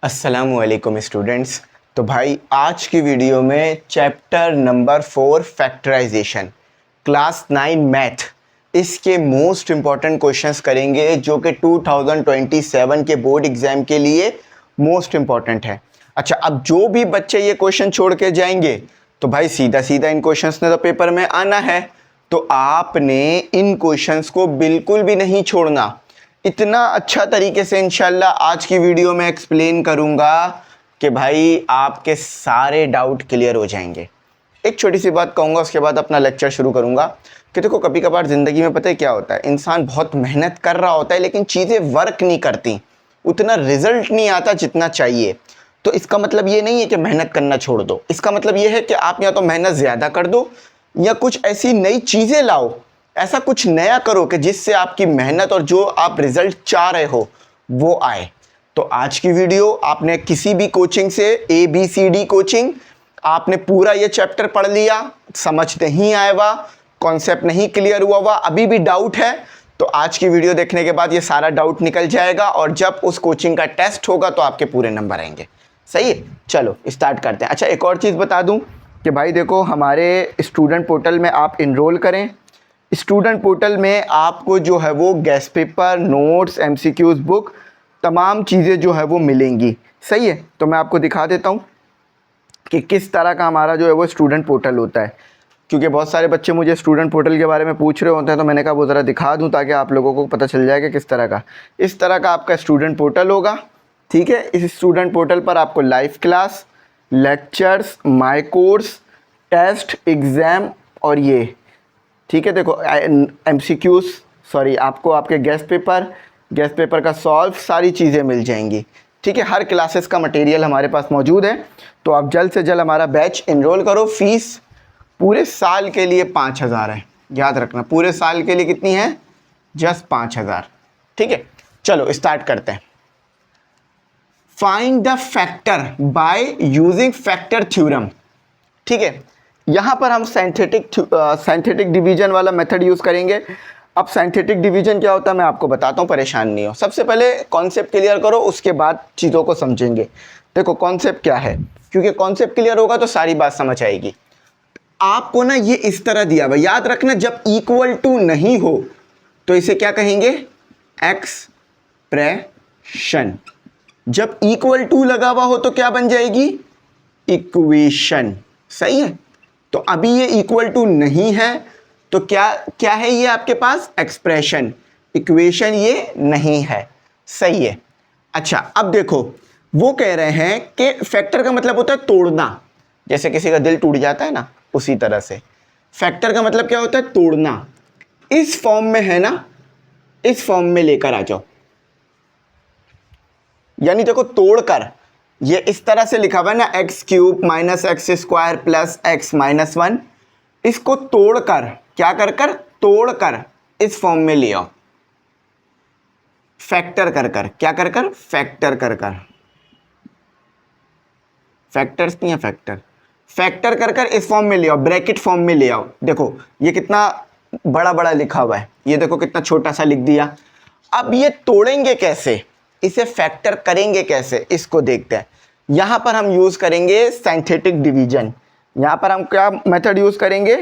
अस्सलामुअलैकुम स्टूडेंट्स। तो भाई आज की वीडियो में chapter number 4 factorization class 9 math इसके मोस्ट इम्पॉर्टेंट क्वेश्चंस करेंगे जो कि 2027 के बोर्ड एग्ज़ाम के लिए मोस्ट इम्पॉर्टेंट है। अच्छा, अब जो भी बच्चे ये क्वेश्चन छोड़ के जाएंगे तो भाई सीधा सीधा इन क्वेश्चंस ने तो पेपर में आना है, तो आपने इन क्वेश्चंस को बिल्कुल भी नहीं छोड़ना। इतना अच्छा तरीके से इंशाल्लाह आज की वीडियो में एक्सप्लेन करूंगा कि भाई आपके सारे डाउट क्लियर हो जाएंगे। एक छोटी सी बात कहूँगा, उसके बाद अपना लेक्चर शुरू करूंगा कि देखो कभी कभार ज़िंदगी में पता है क्या होता है, इंसान बहुत मेहनत कर रहा होता है लेकिन चीज़ें वर्क नहीं करती, उतना रिजल्ट नहीं आता जितना चाहिए। तो इसका मतलब ये नहीं है कि मेहनत करना छोड़ दो, इसका मतलब ये है कि आप या तो मेहनत ज़्यादा कर दो या कुछ ऐसी नई चीज़ें लाओ, ऐसा कुछ नया करो कि जिससे आपकी मेहनत और जो आप रिजल्ट चाह रहे हो वो आए। तो आज की वीडियो आपने किसी भी कोचिंग से ABCD कोचिंग आपने पूरा ये चैप्टर पढ़ लिया, समझ नहीं आया हुआ, कॉन्सेप्ट नहीं क्लियर हुआ हुआ, अभी भी डाउट है, तो आज की वीडियो देखने के बाद ये सारा डाउट निकल जाएगा और जब उस कोचिंग का टेस्ट होगा तो आपके पूरे नंबर आएंगे। सही है, चलो स्टार्ट करते हैं। अच्छा, एक और चीज़ बता दूं कि भाई देखो हमारे स्टूडेंट पोर्टल में आप इनरोल करें। स्टूडेंट पोर्टल में आपको जो है वो guest paper, notes, MCQs book, तमाम चीज़ें जो है वो मिलेंगी। सही है, तो मैं आपको दिखा देता हूँ कि किस तरह का हमारा जो है वो स्टूडेंट पोर्टल होता है, क्योंकि बहुत सारे बच्चे मुझे स्टूडेंट पोर्टल के बारे में पूछ रहे होते हैं, तो मैंने कहा वो ज़रा दिखा दूँ ताकि आप लोगों को पता चल जाए कि किस तरह का। इस तरह का आपका स्टूडेंट पोर्टल होगा। ठीक है, इस स्टूडेंट पोर्टल पर आपको live class, lectures, my course, test, exam और ये ठीक है देखो MCQs, सॉरी आपको आपके गेस्ट पेपर का सॉल्व सारी चीज़ें मिल जाएंगी। ठीक है, हर क्लासेस का मटेरियल हमारे पास मौजूद है, तो आप जल्द से जल्द हमारा बैच इनरोल करो। फीस पूरे साल के लिए 5,000 है, याद रखना पूरे साल के लिए कितनी है, जस्ट 5,000। ठीक है, चलो स्टार्ट करते हैं। Find the factor by using factor theorem. ठीक है, यहाँ पर हम साइंथेटिक डिवीजन वाला मेथड यूज़ करेंगे। अब साइंथेटिक डिवीजन क्या होता है मैं आपको बताता हूँ, परेशान नहीं हो। सबसे पहले कॉन्सेप्ट क्लियर करो, उसके बाद चीज़ों को समझेंगे। देखो कॉन्सेप्ट क्या है, क्योंकि कॉन्सेप्ट क्लियर होगा तो सारी बात समझ आएगी। आपको ना ये इस तरह दिया हुआ, याद रखना जब इक्वल टू नहीं हो तो इसे क्या कहेंगे, एक्सप्रेशन। जब इक्वल टू लगा हुआ हो तो क्या बन जाएगी, इक्वेशन। सही है, तो अभी ये इक्वल टू नहीं है तो क्या क्या है ये आपके पास, एक्सप्रेशन। इक्वेशन ये नहीं है। सही है। अच्छा, अब देखो वो कह रहे हैं कि फैक्टर का मतलब होता है तोड़ना, जैसे किसी का दिल टूट जाता है ना, उसी तरह से फैक्टर का मतलब क्या होता है, तोड़ना। इस फॉर्म में है ना, इस फॉर्म में लेकर आ जाओ, यानी देखो तोड़कर, ये इस तरह से लिखा हुआ है ना, x³ - x² + x - 1, इसको तोड़कर क्या कर तोड़कर इस फॉर्म में ले आओ, फैक्टर कर क्या कर फैक्टर कर फैक्टर्स नहीं है, फैक्टर कर इस फॉर्म में ले आओ, ब्रैकेट फॉर्म में ले आओ। देखो ये कितना बड़ा बड़ा लिखा हुआ है, ये देखो कितना छोटा सा लिख दिया। अब ये तोड़ेंगे कैसे, इसे फैक्टर करेंगे कैसे, इसको देखते हैं। यहां पर हम यूज करेंगे साइंथेटिक डिवीजन। यहां पर हम क्या मेथड यूज करेंगे,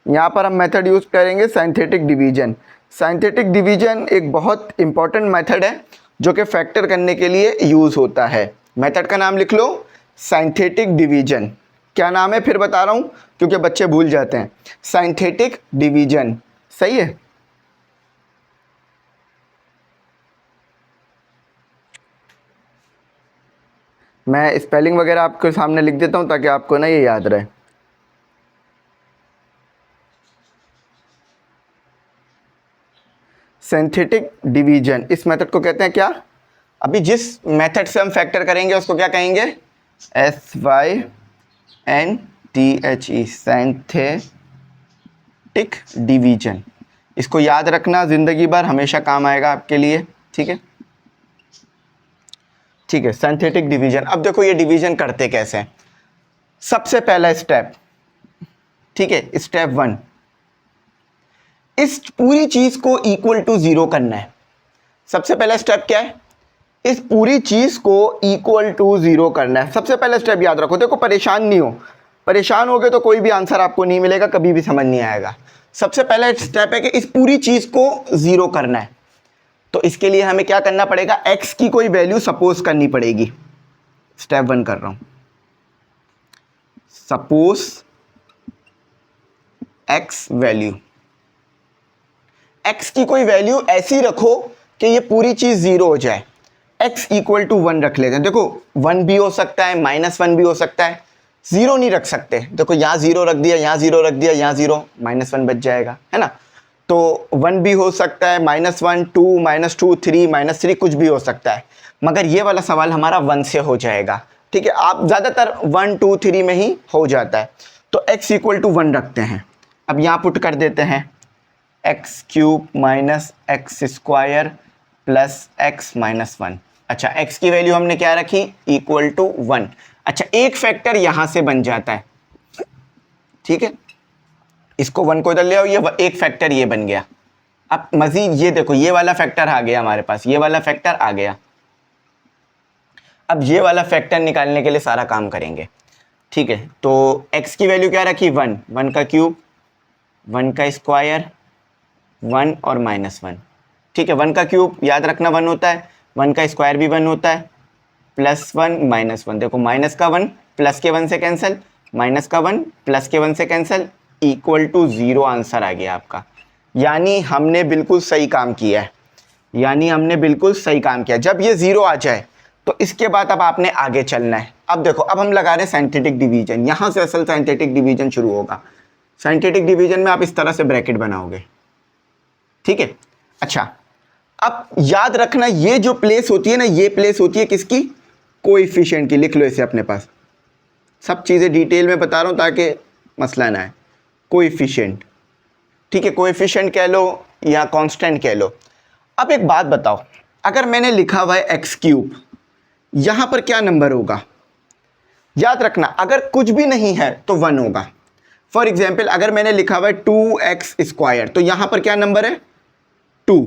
यहां पर हम मेथड यूज करेंगे साइंथेटिक डिवीजन। साइंथेटिक डिवीजन एक बहुत इंपॉर्टेंट मेथड है जो कि फैक्टर करने के लिए यूज होता है। मेथड का नाम लिख लो, साइंथेटिक डिवीजन। क्या नाम है फिर बता रहा हूं क्योंकि बच्चे भूल जाते हैं, साइंथेटिक डिवीजन। सही है, मैं स्पेलिंग वगैरह आपके सामने लिख देता हूं ताकि आपको ना ये याद रहे। सिंथेटिक डिवीजन, इस मेथड को कहते हैं क्या, अभी जिस मेथड से हम फैक्टर करेंगे उसको क्या कहेंगे, SYNTHE, सिंथेटिक डिवीजन। इसको याद रखना, जिंदगी भर हमेशा काम आएगा आपके लिए। ठीक है, ठीक है, सिंथेटिक डिवीजन। अब देखो ये डिवीजन करते कैसे हैं। सबसे पहला स्टेप, ठीक है, स्टेप 1, इस पूरी चीज को इक्वल टू 0 करना है। सबसे पहला स्टेप क्या है, इस पूरी चीज को इक्वल टू 0 करना है। सबसे पहला स्टेप याद रखो, देखो परेशान नहीं हो, परेशान होगे तो कोई भी आंसर आपको नहीं मिलेगा, कभी भी समझ नहीं आएगा। सबसे पहला स्टेप है कि इस पूरी चीज को 0 करना है। तो इसके लिए हमें क्या करना पड़ेगा, x की कोई वैल्यू सपोज करनी पड़ेगी। स्टेप 1 कर रहा हूं, सपोज x वैल्यू, x की कोई वैल्यू ऐसी रखो कि ये पूरी चीज 0 हो जाए। x इक्वल टू 1 रख लेते हैं। देखो 1 भी हो सकता है, -1 भी हो सकता है, 0 नहीं रख सकते। देखो यहाँ 0 रख दिया, यहाँ 0 रख दिया, यहाँ 0, -1 बच जाएगा, है ना। तो 1 भी हो सकता है, -1, 2, -2, 3, -3 कुछ भी हो सकता है, मगर ये वाला सवाल हमारा 1 से हो जाएगा। ठीक है, आप ज़्यादातर 1, 2, 3 में ही हो जाता है। तो x इक्वल टू 1 रखते हैं। अब यहाँ पुट कर देते हैं x³ - x² प्लस x - 1। अच्छा, x की वैल्यू हमने क्या रखी, इक्वल टू 1। अच्छा, एक फैक्टर यहां से बन जाता है, ठीक है, इसको 1 को इधर ले आओ, ये एक फैक्टर ये बन गया। अब मजीद ये देखो, ये वाला फैक्टर आ गया हमारे पास, ये वाला फैक्टर आ गया। अब ये वाला फैक्टर निकालने के लिए सारा काम करेंगे, ठीक है। तो x की वैल्यू क्या रखी, 1, 1 का क्यूब, 1 का स्क्वायर, 1 और -1। ठीक है, 1 का क्यूब याद रखना 1 होता है, 1 का स्क्वायर भी 1 होता है, +1 -1। देखो माइनस का 1 प्लस के 1 से कैंसिल, माइनस का 1 प्लस के 1 से कैंसिल, इक्वल टू 0 आंसर आ गया आपका। यानी हमने बिल्कुल सही काम किया है, यानी हमने बिल्कुल सही काम किया। जब ये 0 आ जाए तो इसके बाद अब आपने आगे चलना है। अब देखो, अब हम लगा रहे हैं साइंटिफिक डिवीजन, यहाँ से असल साइंटिफिक डिवीजन शुरू होगा। साइंटिफिक डिवीजन में आप इस तरह से ब्रैकेट बनाओगे, ठीक है। अच्छा, अब याद रखना ये जो प्लेस होती है ना, ये प्लेस होती है किसकी, कोएफिशिएंट की। लिख लो इसे अपने पास, सब चीज़ें डिटेल में बता रहा हूँ ताकि मसला ना है। कोएफिशिएंट, ठीक है, कोएफिशिएंट कह लो या कांस्टेंट कह लो। अब एक बात बताओ, अगर मैंने लिखा हुआ है x³, यहाँ पर क्या नंबर होगा। याद रखना, अगर कुछ भी नहीं है तो 1 होगा। फॉर एग्जाम्पल, अगर मैंने लिखा हुआ है 2x², तो यहाँ पर क्या नंबर है, 2।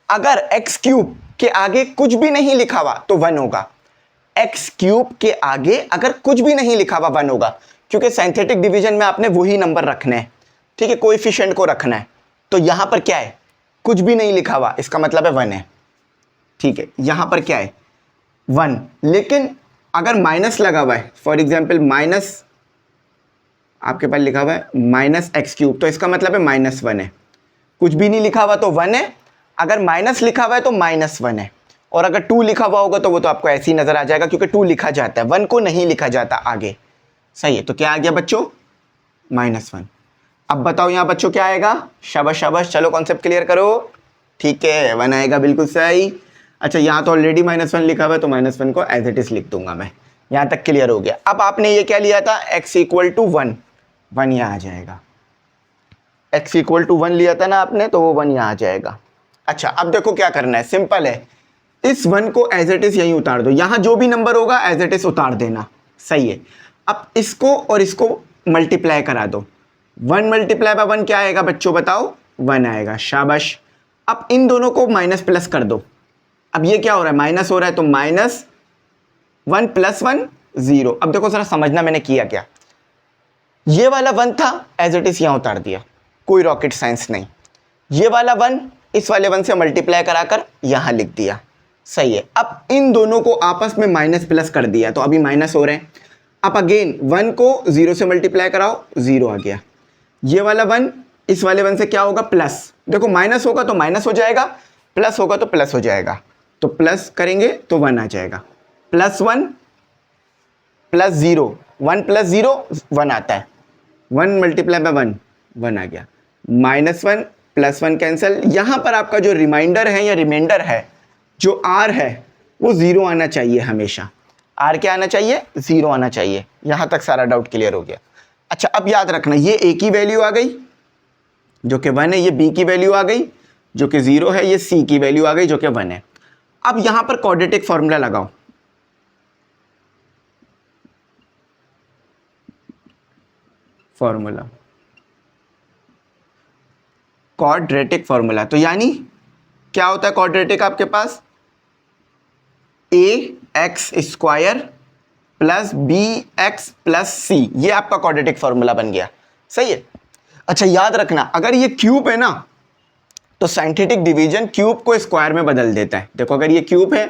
अगर x³ के आगे कुछ भी नहीं लिखा हुआ तो 1 होगा। x³ के आगे अगर कुछ भी नहीं लिखा हुआ 1 होगा, क्योंकि साइंथेटिक डिवीजन में आपने वही नंबर रखने हैं, ठीक है, कोएफिशिएंट को रखना है। तो यहां पर क्या है, कुछ भी नहीं लिखा हुआ, इसका मतलब है 1 है, ठीक है। यहां पर क्या है, 1। लेकिन अगर माइनस लगा हुआ है, फॉर एग्जाम्पल माइनस, आपके पास लिखा हुआ है -x³, तो इसका मतलब है -1 है। कुछ भी नहीं लिखा हुआ तो 1 है, अगर माइनस लिखा हुआ है तो -1 है, और अगर 2 लिखा हुआ होगा तो वो तो आपको ऐसे ही नजर आ जाएगा, क्योंकि 2 लिखा जाता है, 1 को नहीं लिखा जाता आगे। सही है, तो क्या आ गया बच्चों, -1। अब बताओ यहाँ बच्चों क्या आएगा, शाबाश शाबाश, चलो कॉन्सेप्ट क्लियर करो, ठीक है, 1 आएगा, बिल्कुल सही। अच्छा, यहाँ तो ऑलरेडी -1 लिखा हुआ है, तो -1 को एज इट इज लिख दूंगा मैं। यहाँ तक क्लियर हो गया। अब आपने ये क्या लिया था, x इक्वल टू 1, 1 यहाँ आ जाएगा। x इक्वल टू 1 लिया था ना आपने, तो वो 1 यहाँ आ जाएगा। अच्छा, अब देखो क्या करना है, सिंपल है, इस 1 को एज इट इज यहीं उतार दो, यहाँ जो भी नंबर होगा एज इट इज उतार देना। सही है। अब इसको और इसको मल्टीप्लाई करा दो, 1 मल्टीप्लाई बाय 1 क्या आएगा बच्चों, बताओ, 1 आएगा, शाबाश। अब इन दोनों को माइनस प्लस कर दो। अब ये क्या हो रहा है, माइनस हो रहा है, तो -1 + 1 0। अब देखो जरा समझना मैंने किया क्या, ये वाला 1 था, एज इट इज यहां उतार दिया, कोई रॉकेट साइंस नहीं। ये वाला 1 इस वाले 1 से मल्टीप्लाई कराकर यहां लिख दिया। सही है। अब इन दोनों को आपस में माइनस प्लस कर दिया, तो अभी माइनस हो रहे हैं। अब अगेन 1 को 0 से मल्टीप्लाई कराओ, 0 आ गया। ये वाला 1 इस वाले 1 से क्या होगा, प्लस। देखो माइनस होगा तो माइनस हो जाएगा, प्लस होगा तो प्लस हो जाएगा, तो प्लस करेंगे तो 1 आ जाएगा। +1 + 0, 1 + 0 1 आता है, 1 मल्टीप्लाई बाय 1, 1 आ गया। -1 + 1 कैंसिल। यहां पर आपका जो रिमाइंडर है या रिमाइंडर है, जो r है, वो 0 आना चाहिए हमेशा। r क्या आना चाहिए, 0 आना चाहिए। यहां तक सारा डाउट क्लियर हो गया। अच्छा, अब याद रखना, ये a की वैल्यू आ गई जो कि 1 है, ये b की वैल्यू आ गई जो कि 0 है, ये c की वैल्यू आ गई जो कि 1 है। अब यहां पर क्वाड्रेटिक फॉर्मूला लगाओ, फॉर्मूला क्वाड्रेटिक फॉर्मूला। तो यानी क्या होता है क्वाड्रेटिक आपके पास, A X square plus B X plus C, ये आपका क्वाड्रेटिक फॉर्मूला बन गया। सही है। अच्छा याद रखना, अगर ये क्यूब है ना तो साइंटिफिक डिवीजन क्यूब को स्क्वायर में बदल देता है। देखो अगर ये क्यूब है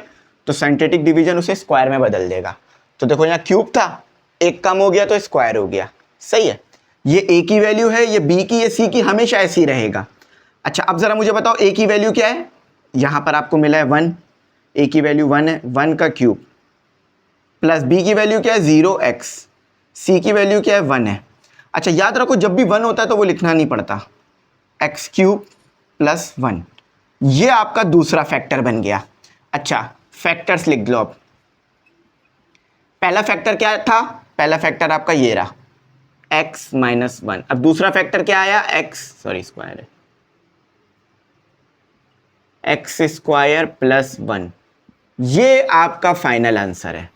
तो साइंटिफिक डिवीजन उसे स्क्वायर में बदल देगा। तो देखो यहाँ क्यूब था, एक कम हो गया तो स्क्वायर हो गया। सही है। ये ए की वैल्यू है, ये बी की, ये सी की, हमेशा ऐसी रहेगा। अच्छा अब जरा मुझे बताओ ए की वैल्यू क्या है। यहां पर आपको मिला है 1, ए की वैल्यू 1 है, 1 का क्यूब, प्लस बी की वैल्यू क्या है 0x, सी की वैल्यू क्या है 1 है। अच्छा याद रखो जब भी 1 होता है तो वो लिखना नहीं पड़ता, एक्स क्यूब प्लस 1, ये आपका दूसरा फैक्टर बन गया। अच्छा फैक्टर्स लिख लो अब। पहला फैक्टर क्या था, पहला फैक्टर आपका ये रहा x माइनस 1। अब दूसरा फैक्टर क्या आया, स्क्वायर है, एक्स स्क्वायर प्लस 1, ये आपका फाइनल आंसर है।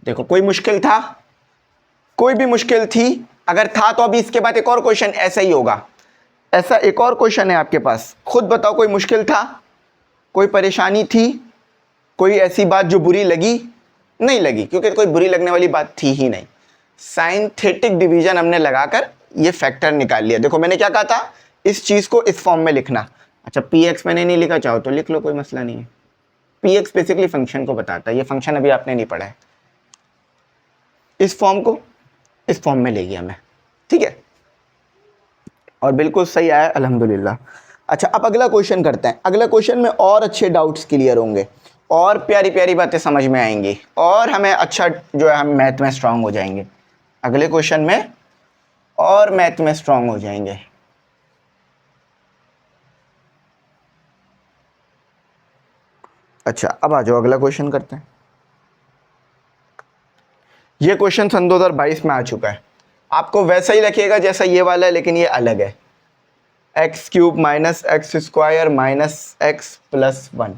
देखो कोई मुश्किल था, कोई भी मुश्किल थी, अगर था तो अभी इसके बाद एक और क्वेश्चन ऐसा ही होगा। ऐसा एक और क्वेश्चन है आपके पास, खुद बताओ कोई मुश्किल था, कोई परेशानी थी, कोई ऐसी बात जो बुरी लगी? नहीं लगी, क्योंकि कोई बुरी लगने वाली बात थी ही नहीं। साइंथेटिक डिवीजन हमने लगाकर ये फैक्टर निकाल लिया। देखो मैंने क्या कहा था, इस चीज को इस फॉर्म में लिखना। अच्छा पी एक्स मैंने नहीं लिखा, चाहो तो लिख लो, कोई मसला नहीं है। पी एक्स बेसिकली फंक्शन को बताता है, ये फंक्शन अभी आपने नहीं पढ़ा है। इस फॉर्म को इस फॉर्म में ले गया मैं, ठीक है, और बिल्कुल सही आया अल्हम्दुलिल्लाह। अच्छा अब अगला क्वेश्चन करते हैं। अगला क्वेश्चन में और अच्छे डाउट्स क्लियर होंगे और प्यारी प्यारी बातें समझ में आएंगी और हमें अच्छा जो है हम मैथ में स्ट्रांग हो जाएंगे। अगले क्वेश्चन में और मैथ में स्ट्रांग हो जाएंगे। अच्छा अब आ जाओ अगला क्वेश्चन करते हैं। ये क्वेश्चन सन 2022 में आ चुका है, आपको वैसा ही लिखिएगा जैसा ये वाला है, लेकिन ये अलग है। X cube minus x square minus x plus 1।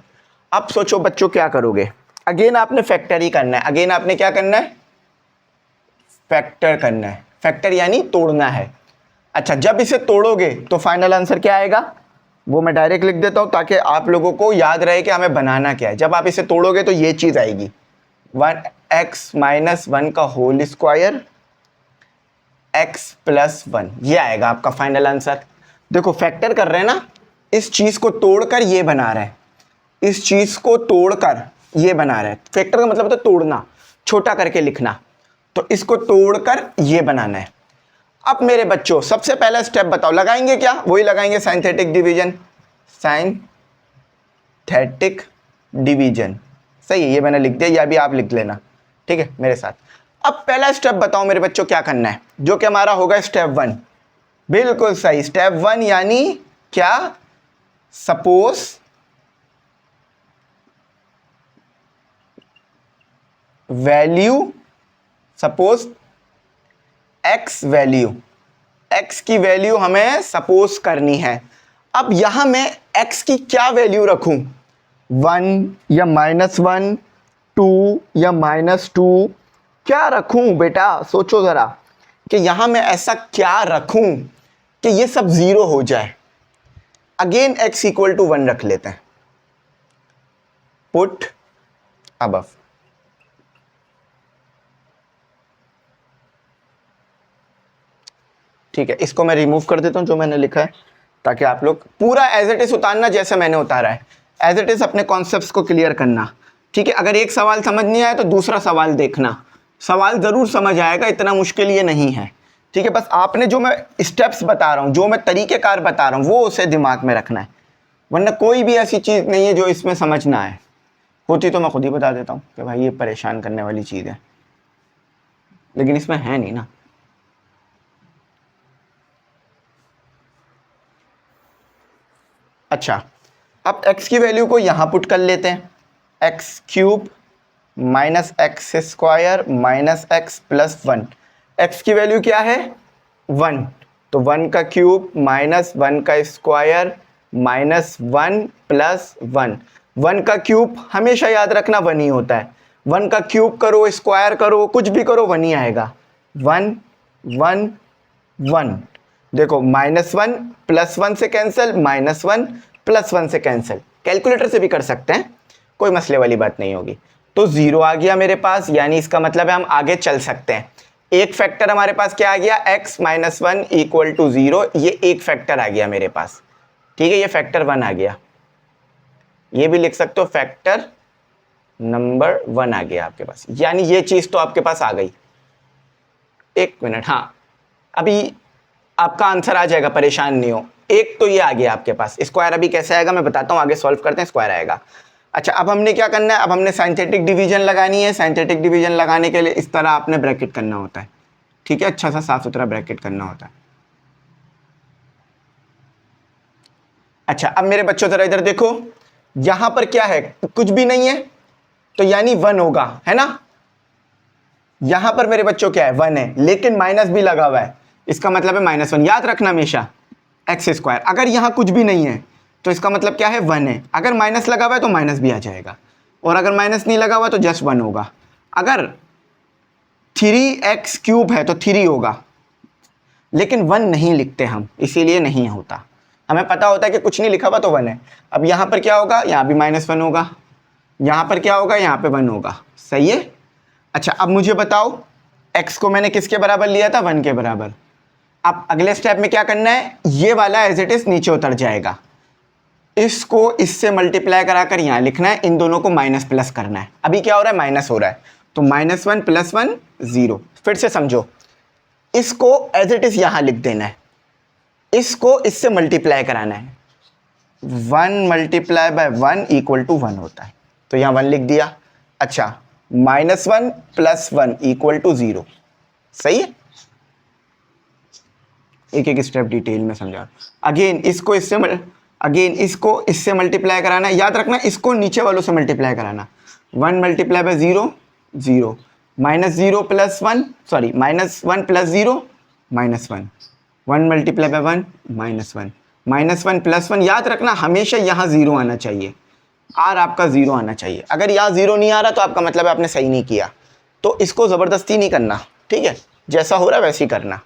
अब सोचो बच्चों क्या करोगे, अगेन आपने फैक्टर ही करना है। अगेन आपने क्या करना है, फैक्टर करना है। फैक्टर यानी तोड़ना है। अच्छा जब इसे तोड़ोगे तो फाइनल आंसर क्या आएगा, वो मैं डायरेक्ट लिख देता हूं ताकि आप लोगों को याद रहे कि हमें बनाना क्या है। जब आप इसे तोड़ोगे तो ये चीज आएगी, 1x माइनस 1 का होल स्क्वायर x प्लस 1, ये आएगा आपका फाइनल आंसर। देखो फैक्टर कर रहे हैं ना, इस चीज को तोड़कर ये बना रहे हैं, इस चीज को तोड़कर ये बना रहे हैं। फैक्टर का मतलब होता है तोड़ना, छोटा करके लिखना, तो इसको तोड़कर ये बनाना है। अब मेरे बच्चों सबसे पहला स्टेप बताओ, लगाएंगे क्या, वही लगाएंगे साइंथेटिक डिवीजन। साइंथेटिक डिवीजन सही है, ये मैंने लिख दिया, या भी आप लिख लेना, ठीक है मेरे साथ। अब पहला स्टेप बताओ मेरे बच्चों क्या करना है, जो कि हमारा होगा स्टेप 1। बिल्कुल सही, स्टेप 1 यानी क्या, suppose value, suppose x value, x की वैल्यू हमें सपोज करनी है। अब यहां मैं एक्स की क्या वैल्यू रखूं, 1 या -1, 2 या -2, क्या रखूं बेटा, सोचो जरा कि यहां मैं ऐसा क्या रखूं कि ये सब 0 हो जाए। अगेन x इक्वल टू 1 रख लेते हैं, पुट अबव। ठीक है, इसको मैं रिमूव कर देता हूं जो मैंने लिखा है, ताकि आप लोग पूरा एज इट इज उतारना जैसे मैंने उतारा है, एज इट इज अपने कॉन्सेप्ट्स को क्लियर करना। ठीक है, अगर एक सवाल समझ नहीं आया तो दूसरा सवाल देखना, सवाल जरूर समझ आएगा, इतना मुश्किल ये नहीं है। ठीक है, बस आपने जो मैं स्टेप्स बता रहा हूं, जो मैं तरीकेकार बता रहा हूं, वो उसे दिमाग में रखना है, वरना कोई भी ऐसी चीज़ नहीं है जो इसमें समझ ना आए। होती तो मैं खुद ही बता देता हूं कि भाई ये परेशान करने वाली चीज़ है, लेकिन इसमें है नहीं ना। अच्छा, अब x की वैल्यू को यहाँ पुट कर लेते हैं, x cube minus x square minus x plus 1। X की वैल्यू क्या है 1, तो 1 का क्यूब माइनस 1 का स्क्वायर माइनस 1 प्लस 1। 1 का क्यूब हमेशा याद रखना 1 ही होता है, 1 का क्यूब करो स्क्वायर करो कुछ भी करो 1 ही आएगा। 1 1 1, देखो -1 +1 से कैंसिल, -1 +1 से कैंसिल, कैलकुलेटर से भी कर सकते हैं, कोई मसले वाली बात नहीं होगी। तो 0 आ गया मेरे पास, यानी इसका मतलब है हम आगे चल सकते हैं। एक फैक्टर हमारे पास क्या आ गया, x माइनस 1 इक्वल टू 0, ये एक फैक्टर आ गया मेरे पास, ठीक है, ये फैक्टर 1 आ गया। ये भी लिख सकते हो फैक्टर नंबर 1 आ गया आपके पास, यानी ये चीज तो आपके पास आ गई। एक मिनट, हाँ अभी आपका आंसर आ जाएगा, परेशान नहीं हो। एक तो ये आ गया आपके पास, स्क्वायर अभी कैसे आएगा मैं बताता हूँ, आगे सॉल्व करते हैं, स्क्वायर आएगा। अच्छा, अब हमने क्या करना है, अब हमने साइंथेटिक डिवीजन लगानी है। साइंथेटिक डिवीजन लगाने के लिए इस तरह आपने ब्रैकेट करना होता है, ठीक है, अच्छा सा साफ सुथरा ब्रैकेट करना होता है। अच्छा, अब मेरे बच्चों जरा इधर देखो, यहां पर क्या है, कुछ भी नहीं है, तो यानी 1 होगा, है ना। यहां पर मेरे बच्चों क्या है, 1 है, लेकिन माइनस भी लगा हुआ है, इसका मतलब है -1। याद रखना हमेशा एक्स स्क्वायर, अगर यहां कुछ भी नहीं है तो इसका मतलब क्या है, 1 है। अगर माइनस लगा हुआ है तो माइनस भी आ जाएगा, और अगर माइनस नहीं लगा हुआ तो जस्ट 1 होगा। अगर 3x³ है तो 3 होगा, लेकिन 1 नहीं लिखते हम, इसीलिए नहीं होता। हमें पता होता है कि कुछ नहीं लिखा हुआ तो 1 है। अब यहां पर क्या होगा, यहां भी -1 होगा, यहां पर क्या होगा, यहां पे 1 होगा, सही है। अच्छा, अब मुझे बताओ, x को मैंने किसके बराबर लिया था, 1 के बराबर। अब अगले स्टेप में क्या करना है, ये वाला एज इट इज नीचे उतर जाएगा, इसको इससे मल्टीप्लाई कराकर यहां लिखना है, इन दोनों को माइनस प्लस करना है। अभी क्या हो रहा है, माइनस हो रहा है, तो -1 + 1 0। फिर से समझो, इसको एज इट इज यहां लिख देना है, इसको इससे मल्टीप्लाई कराना है, 1 × 1 = 1 होता है, तो यहां 1 लिख दिया। अच्छा, -1 + 1 = 0, सही है। एक एक स्टेप डिटेल में समझा। अगेन इसको इससे मल्टीप्लाई कराना है, याद रखना इसको नीचे वालों से मल्टीप्लाई कराना। 1 × 0 0, -1 + 0 -1, -1 + 0 -1, 1 × 1 -1, -1 + 1, याद रखना हमेशा यहाँ 0 आना चाहिए, आर आपका 0 आना चाहिए। अगर यहाँ 0 नहीं आ रहा तो आपका मतलब है आपने सही नहीं किया, तो इसको ज़बरदस्ती नहीं करना, ठीक है, जैसा हो रहा है वैसे ही करना।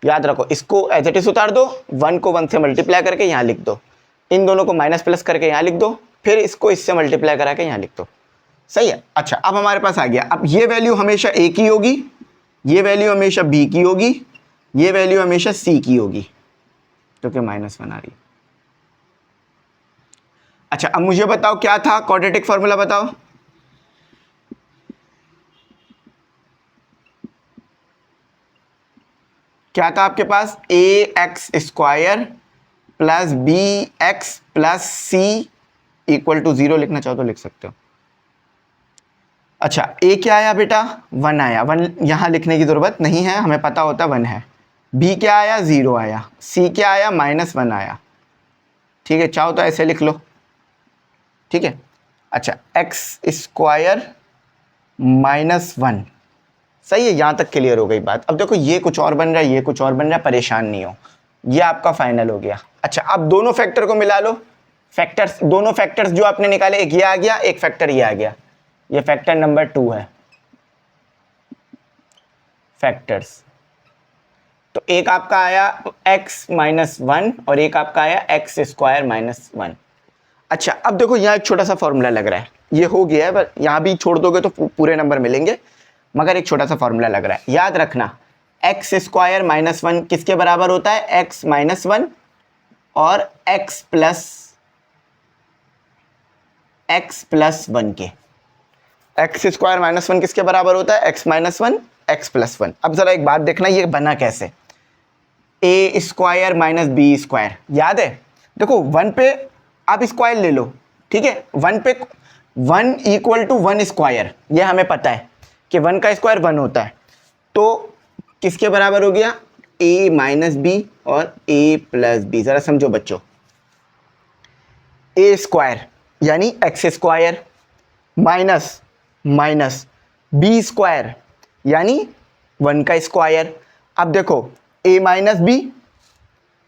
याद रखो, इसको एज इट इज उतार दो, 1 को 1 से मल्टीप्लाई करके यहाँ लिख दो, इन दोनों को माइनस प्लस करके यहाँ लिख दो, फिर इसको इससे मल्टीप्लाई करा के यहाँ लिख दो, सही है। अच्छा, अब हमारे पास आ गया, अब ये वैल्यू हमेशा a की होगी, ये वैल्यू हमेशा b की होगी, ये वैल्यू हमेशा c की होगी, क्योंकि -1 आ रही। अच्छा, अब मुझे बताओ क्या था क्वाड्रेटिक फॉर्मूला, बताओ क्या था आपके पास, ax² + bx + c = 0 लिखना चाहो तो लिख सकते हो। अच्छा, a क्या आया बेटा, 1 आया, 1 यहां लिखने की जरूरत नहीं है, हमें पता होता 1 है। b क्या आया, 0 आया। c क्या आया, -1 आया, ठीक है, चाहो तो ऐसे लिख लो, ठीक है। अच्छा, x² -1, सही है, यहां तक क्लियर हो गई बात। अब देखो ये कुछ और बन रहा है, ये कुछ और बन रहा है, परेशान नहीं हो, ये आपका फाइनल हो गया। अच्छा, अब दोनों फैक्टर को मिला लो, फैक्टर्स, दोनों फैक्टर्स जो आपने निकाले, एक ये आ गया, एक फैक्टर ये आ गया, ये फैक्टर नंबर 2 है, फैक्टर्स। तो एक आपका आया x - 1 और एक आपका आया x² -1। अच्छा, अब देखो यहाँ एक छोटा सा फॉर्मूला लग रहा है, ये हो गया है, पर यहाँ भी छोड़ दोगे तो पूरे नंबर मिलेंगे, मगर एक छोटा सा फॉर्मूला लग रहा है, याद रखना x² -1 किसके बराबर होता है, x - 1 और x + 1 के। x² -1 किसके बराबर होता है, x - 1 x + 1। अब जरा एक बात देखना, ये बना कैसे, a² - b², याद है, देखो 1 पे आप स्क्वायर ले लो, ठीक है, 1 पे 1 = 1², ये हमें पता है कि 1 का स्क्वायर 1 होता है, तो किसके बराबर हो गया, a - b और a + b। जरा समझो बच्चों, a² यानी x² माइनस b² यानी 1 का स्क्वायर। अब देखो a - b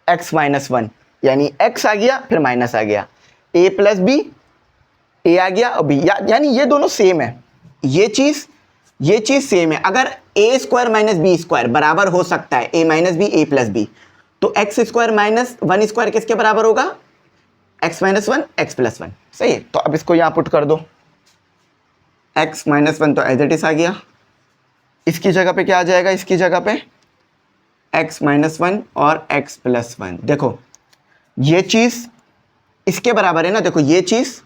x - 1 यानी x आ गया, फिर माइनस आ गया, a + b, a आ गया और b, यानी ये दोनों सेम है, ये चीज सेम है। अगर a² - b² बराबर हो सकता है a - b a + b, तो x² - 1² किसके बराबर होगा, x - 1 x + 1, सही है। तो अब इसको यहां पुट कर दो, x माइनस वन तो एज इट इज आ गया, इसकी जगह पे क्या आ जाएगा, इसकी जगह पे x माइनस वन और x प्लस वन। देखो ये चीज़ इसके बराबर है ना, देखो ये चीज़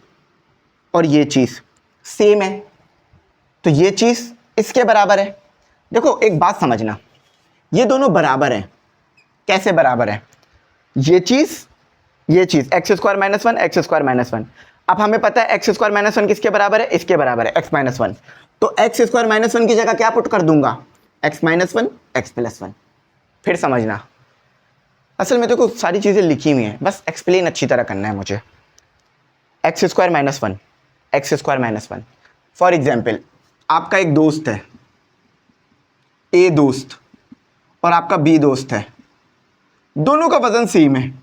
और ये चीज़ सेम है, तो ये चीज़ इसके बराबर है। देखो एक बात समझना, ये दोनों बराबर हैं। कैसे बराबर है, ये चीज़ X square minus one, X square minus one. अब हमें पता है एक्स स्क्वायर माइनस वन किसके बराबर है, इसके बराबर है, एक्स माइनस वन। तो एक्स स्क्वायर माइनस वन की जगह क्या पुट कर दूंगा, x minus one X plus one. फिर समझना, असल में देखो सारी चीज़ें लिखी हुई हैं, बस एक्सप्लेन अच्छी तरह करना है मुझे। X square minus one, X square minus one. For example आपका एक दोस्त है, ए दोस्त, और आपका बी दोस्त है, दोनों का वजन सेम है,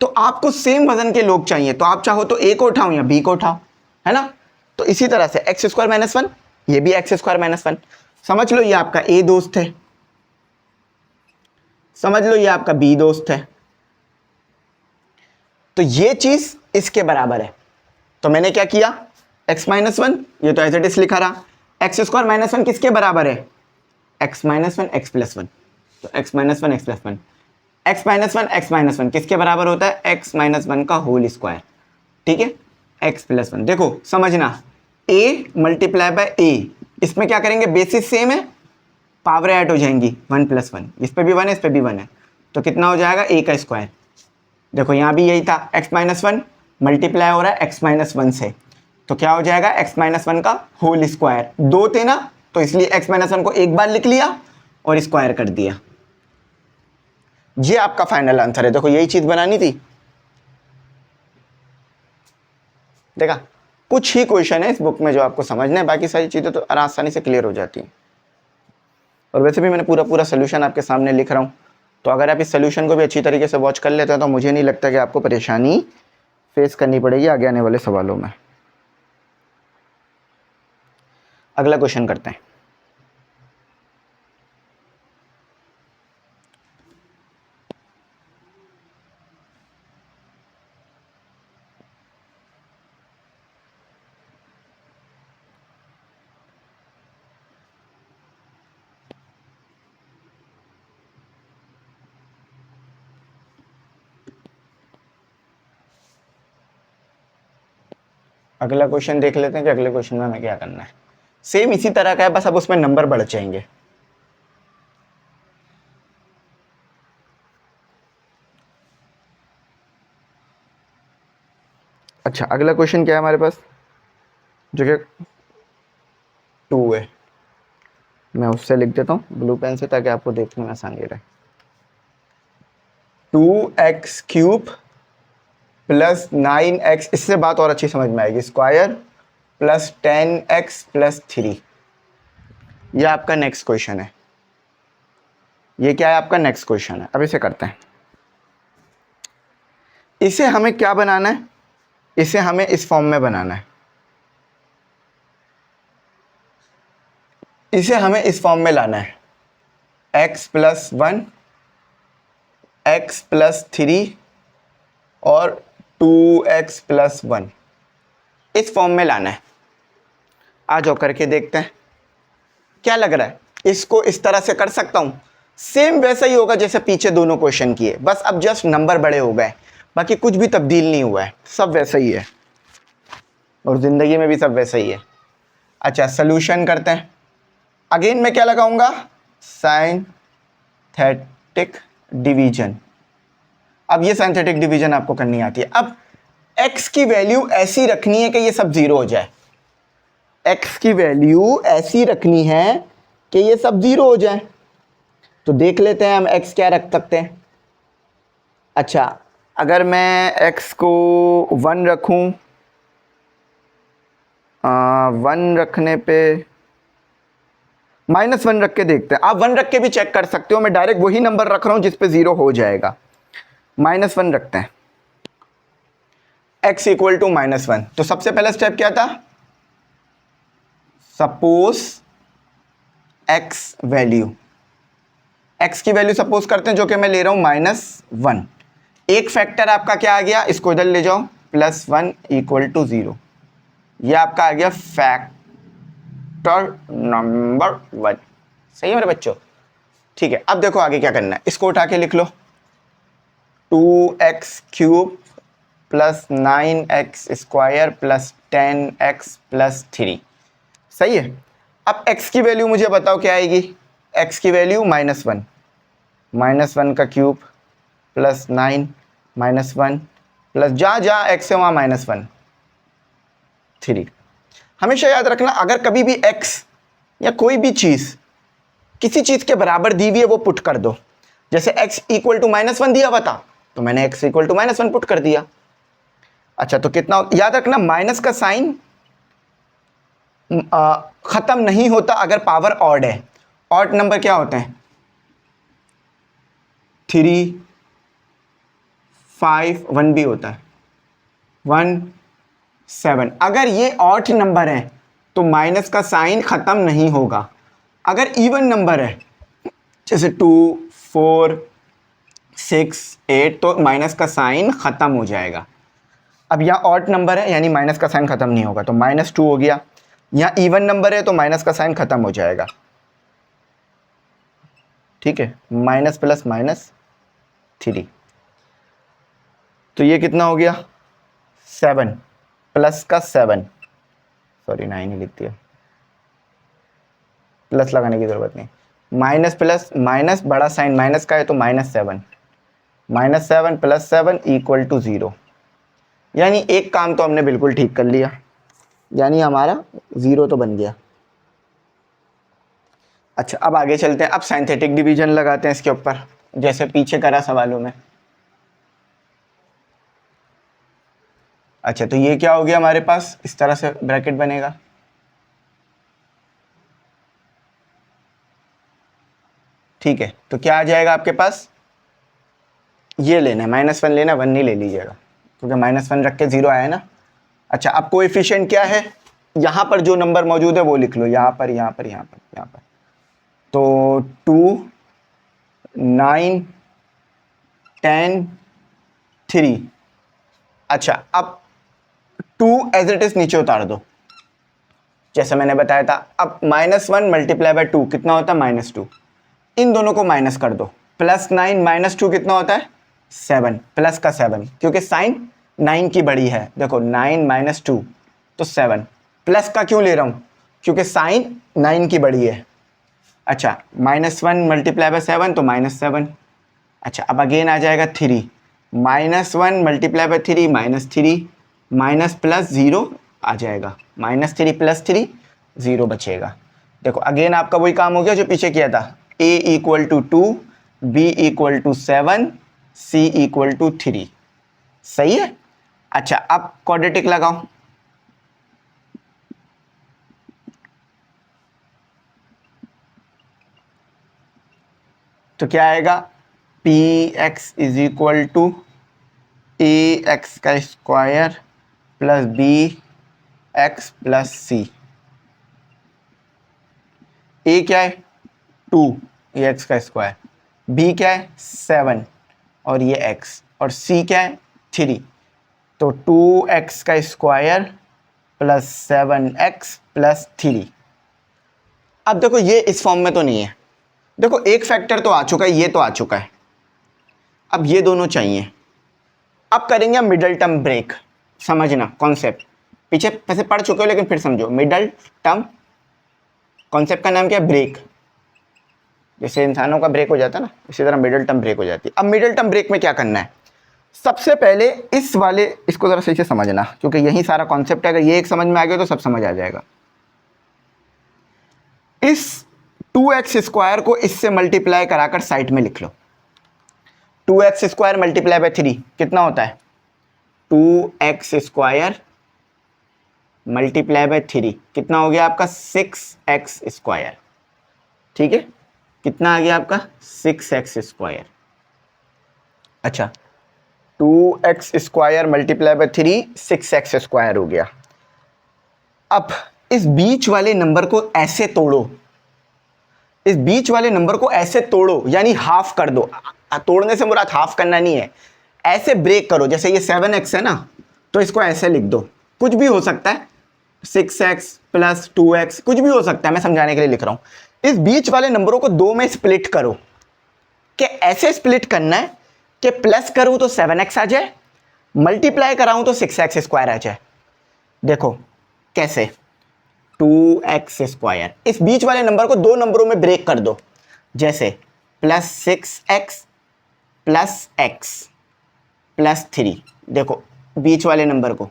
तो आपको सेम वजन के लोग चाहिए, तो आप चाहो तो ए को उठाओ या बी को उठाओ, है ना। तो इसी तरह से एक्स स्क्वायर माइनस वन, ये भी एक्स स्क्वायर माइनस वन। समझ लो ये आपका ए दोस्त है, समझ लो ये आपका बी दोस्त है, तो ये चीज इसके बराबर है। तो मैंने क्या किया, एक्स माइनस वन, ये तो एज इट इज लिखा रहा, एक्स स्क्वायर माइनस वन किसके बराबर है, X minus one X plus one, तो X minus one X plus one. X minus one किसके बराबर होता है, एक्स माइनस वन का होल स्क्वायर, ठीक है, एक्स प्लस वन। देखो समझना, ए मल्टीप्लाई बाय ए, इसमें क्या करेंगे, बेसिस सेम है, पावर ऐड हो जाएंगी, वन प्लस वन, इस पे भी वन है इस पे भी वन है, तो कितना हो जाएगा, ए का स्क्वायर। देखो यहाँ भी यही था, एक्स माइनस वन मल्टीप्लाई हो रहा है एक्स माइनस वन से, तो क्या हो जाएगा, एक्स माइनस वन का होल स्क्वायर। दो थे ना, तो इसलिए एक्स माइनस वन को एक बार लिख लिया और स्क्वायर कर दिया। ये आपका फाइनल आंसर है। देखो यही चीज बनानी थी, देखा, कुछ ही क्वेश्चन है इस बुक में जो आपको समझना है, बाकी सारी चीजें तो आसानी से क्लियर हो जाती हैं। और वैसे भी मैंने पूरा सोल्यूशन आपके सामने लिख रहा हूँ, तो अगर आप इस सोल्यूशन को भी अच्छी तरीके से वॉच कर लेते हैं तो मुझे नहीं लगता कि आपको परेशानी फेस करनी पड़ेगी आगे आने वाले सवालों में। अगला क्वेश्चन करते हैं। अगला क्वेश्चन देख लेते हैं कि अगले क्वेश्चन में हमें क्या करना है। सेम इसी तरह का है, बस अब उसमें नंबर बढ़ जाएंगे। अच्छा अगला क्वेश्चन क्या है हमारे पास, जो कि 2 है। मैं उससे लिख देता हूँ ब्लू पेन से ताकि आपको देखने में आसानी रहे। 2x क्यूब प्लस 9x, इससे बात और अच्छी समझ में आएगी, स्क्वायर प्लस 10x प्लस 3। यह आपका नेक्स्ट क्वेश्चन है। ये क्या है, आपका नेक्स्ट क्वेश्चन है। अब इसे करते हैं। इसे हमें क्या बनाना है, इसे हमें इस फॉर्म में बनाना है, इसे हमें इस फॉर्म में लाना है, x plus one, x plus 3 और 2x प्लस वन, इस फॉर्म में लाना है। आ जाओ करके देखते हैं क्या लग रहा है। इसको इस तरह से कर सकता हूं, सेम वैसा ही होगा जैसे पीछे दोनों क्वेश्चन किए, बस अब जस्ट नंबर बड़े हो गए, बाकी कुछ भी तब्दील नहीं हुआ है, सब वैसा ही है और जिंदगी में भी सब वैसा ही है। अच्छा सोल्यूशन करते हैं। अगेन मैं क्या लगाऊंगा, साइंथेटिक डिवीजन। अब ये साइंथेटिक डिवीजन आपको करनी आती है। अब x की वैल्यू ऐसी रखनी है कि ये सब जीरो हो जाए, x की वैल्यू ऐसी रखनी है कि ये सब जीरो हो जाए। तो देख लेते हैं हम x क्या रख सकते हैं। अच्छा अगर मैं x को 1 रखूं, 1 रखने पे -1 रख के देखते हैं। आप 1 रख के भी चेक कर सकते हो, मैं डायरेक्ट वही नंबर रख रहा हूं जिस पे 0 हो जाएगा। -1 रखते हैं, x इक्वल टू -1। तो सबसे पहला स्टेप क्या था, सपोज x वैल्यू, x की वैल्यू सपोज करते हैं जो कि मैं ले रहा हूं -1। एक फैक्टर आपका क्या आ गया, इसको इधर ले जाओ, +1 इक्वल टू 0। यह आपका आ गया फैक्टर फैक्टर नंबर 1। सही है मेरे बच्चों? ठीक है, अब देखो आगे क्या करना है, इसको उठा के लिख लो 2x³ plus 9x² plus 10x+3। सही है। अब x की वैल्यू मुझे बताओ क्या आएगी। x की वैल्यू -1, -1³ प्लस 9 -1 प्लस जहाँ जहाँ x है वहाँ -1 3। हमेशा याद रखना, अगर कभी भी x या कोई भी चीज़ किसी चीज़ के बराबर दी हुई है वो पुट कर दो। जैसे x = -1 दिया हुआ था तो मैंने x = -1 पुट कर दिया। अच्छा, तो कितना याद रखना, माइनस का साइन खत्म नहीं होता अगर पावर ऑड है। ऑड नंबर क्या होते हैं? 3, 5, 1 भी होता है, 1, 7। अगर ये ऑड नंबर है तो माइनस का साइन खत्म नहीं होगा। अगर इवन नंबर है जैसे 2, 4, 6, 8 तो माइनस का साइन खत्म हो जाएगा। अब यहाँ ऑड नंबर है यानी माइनस का साइन खत्म नहीं होगा, तो -2 हो गया। यहाँ इवन नंबर है तो माइनस का साइन खत्म हो जाएगा। ठीक है, माइनस प्लस -3, तो ये कितना हो गया 7 प्लस का 7, सॉरी 9 ही लिख दिया, प्लस लगाने की ज़रूरत नहीं। माइनस प्लस माइनस, बड़ा साइन माइनस का है तो -7, -7 प्लस 7 = 0। यानी एक काम तो हमने बिल्कुल ठीक कर लिया, यानी हमारा 0 तो बन गया। अच्छा, अब आगे चलते हैं। अब साइंथेटिक डिवीजन लगाते हैं इसके ऊपर, जैसे पीछे करा सवालों में। अच्छा, तो ये क्या हो गया हमारे पास, इस तरह से ब्रैकेट बनेगा। ठीक है, तो क्या आ जाएगा आपके पास, ये लेना है -1 लेना, 1 नहीं ले लीजिएगा क्योंकि -1 रख के 0 आया ना। अच्छा, अब कोएफिशिएंट क्या है, यहाँ पर जो नंबर मौजूद है वो लिख लो, यहाँ पर, यहाँ पर, यहाँ पर, यहाँ पर। तो 2, 9, 10, 3। अच्छा, अब 2 एज इट इज नीचे उतार दो जैसे मैंने बताया था। अब -1 × 2 कितना होता है, -2। इन दोनों को माइनस कर दो। +9 - 2 कितना होता है, 7, प्लस का 7 क्योंकि साइन 9 की बड़ी है। देखो 9 - 2 तो 7, प्लस का क्यों ले रहा हूँ, क्योंकि साइन 9 की बड़ी है। अच्छा, -1 × 7 तो -7। अच्छा, अब अगेन आ जाएगा 3, -1 × 3 -3, माइनस प्लस 0 आ जाएगा, -3 + 3 0 बचेगा। देखो अगेन आपका वही काम हो गया जो पीछे किया था। a = 2, b = 7, c = 3। सही है। अच्छा, अब क्वाड्रेटिक लगाओ। तो क्या आएगा, px = ax² plus bx plus c। a क्या है 2, ये x², b क्या है 7 और ये x, और c क्या है 3। तो 2x² प्लस 7x प्लस 3। अब देखो ये इस फॉर्म में तो नहीं है, देखो एक फैक्टर तो आ चुका है, ये तो आ चुका है, अब ये दोनों चाहिए। अब करेंगे मिडल टर्म ब्रेक। समझना कॉन्सेप्ट, पीछे वैसे पढ़ चुके हो लेकिन फिर समझो। मिडल टर्म कॉन्सेप्ट का नाम क्या है, ब्रेक। जैसे इंसानों का ब्रेक हो जाता है ना, इसी तरह मिडल टर्म ब्रेक हो जाती है। अब मिडल टर्म ब्रेक में क्या करना है, सबसे पहले इस वाले, इसको ज़रा सही से समझना क्योंकि यही सारा कॉन्सेप्ट है। अगर ये एक समझ में आ गया तो सब समझ आ जाएगा। इस 2x² को इससे मल्टीप्लाई कराकर साइड में लिख लो। 2x² × 3 कितना होता है, 2x² × 3 कितना हो गया आपका 6x²। ठीक है, कितना आ गया आपका 6x²। अच्छा, 2x² × 3 6x² हो गया। अब इस बीच वाले नंबर को ऐसे तोड़ो, इस बीच वाले नंबर को ऐसे तोड़ो यानी हाफ कर दो। तोड़ने से मुराद हाफ करना नहीं है, ऐसे ब्रेक करो। जैसे ये 7x है ना, तो इसको ऐसे लिख दो, कुछ भी हो सकता है। 6x प्लस 2x, कुछ भी हो सकता है, मैं समझाने के लिए लिख रहा हूं। इस बीच वाले नंबरों को दो में स्प्लिट करो, कि ऐसे स्प्लिट करना है कि प्लस करूं तो 7x आ जाए, मल्टीप्लाई कराऊं तो 6x स्क्वायर आ जाए। देखो कैसे, 2x स्क्वायर, इस बीच वाले नंबर को दो नंबरों में ब्रेक कर दो, जैसे plus 6x plus x plus 3। देखो बीच वाले नंबर को,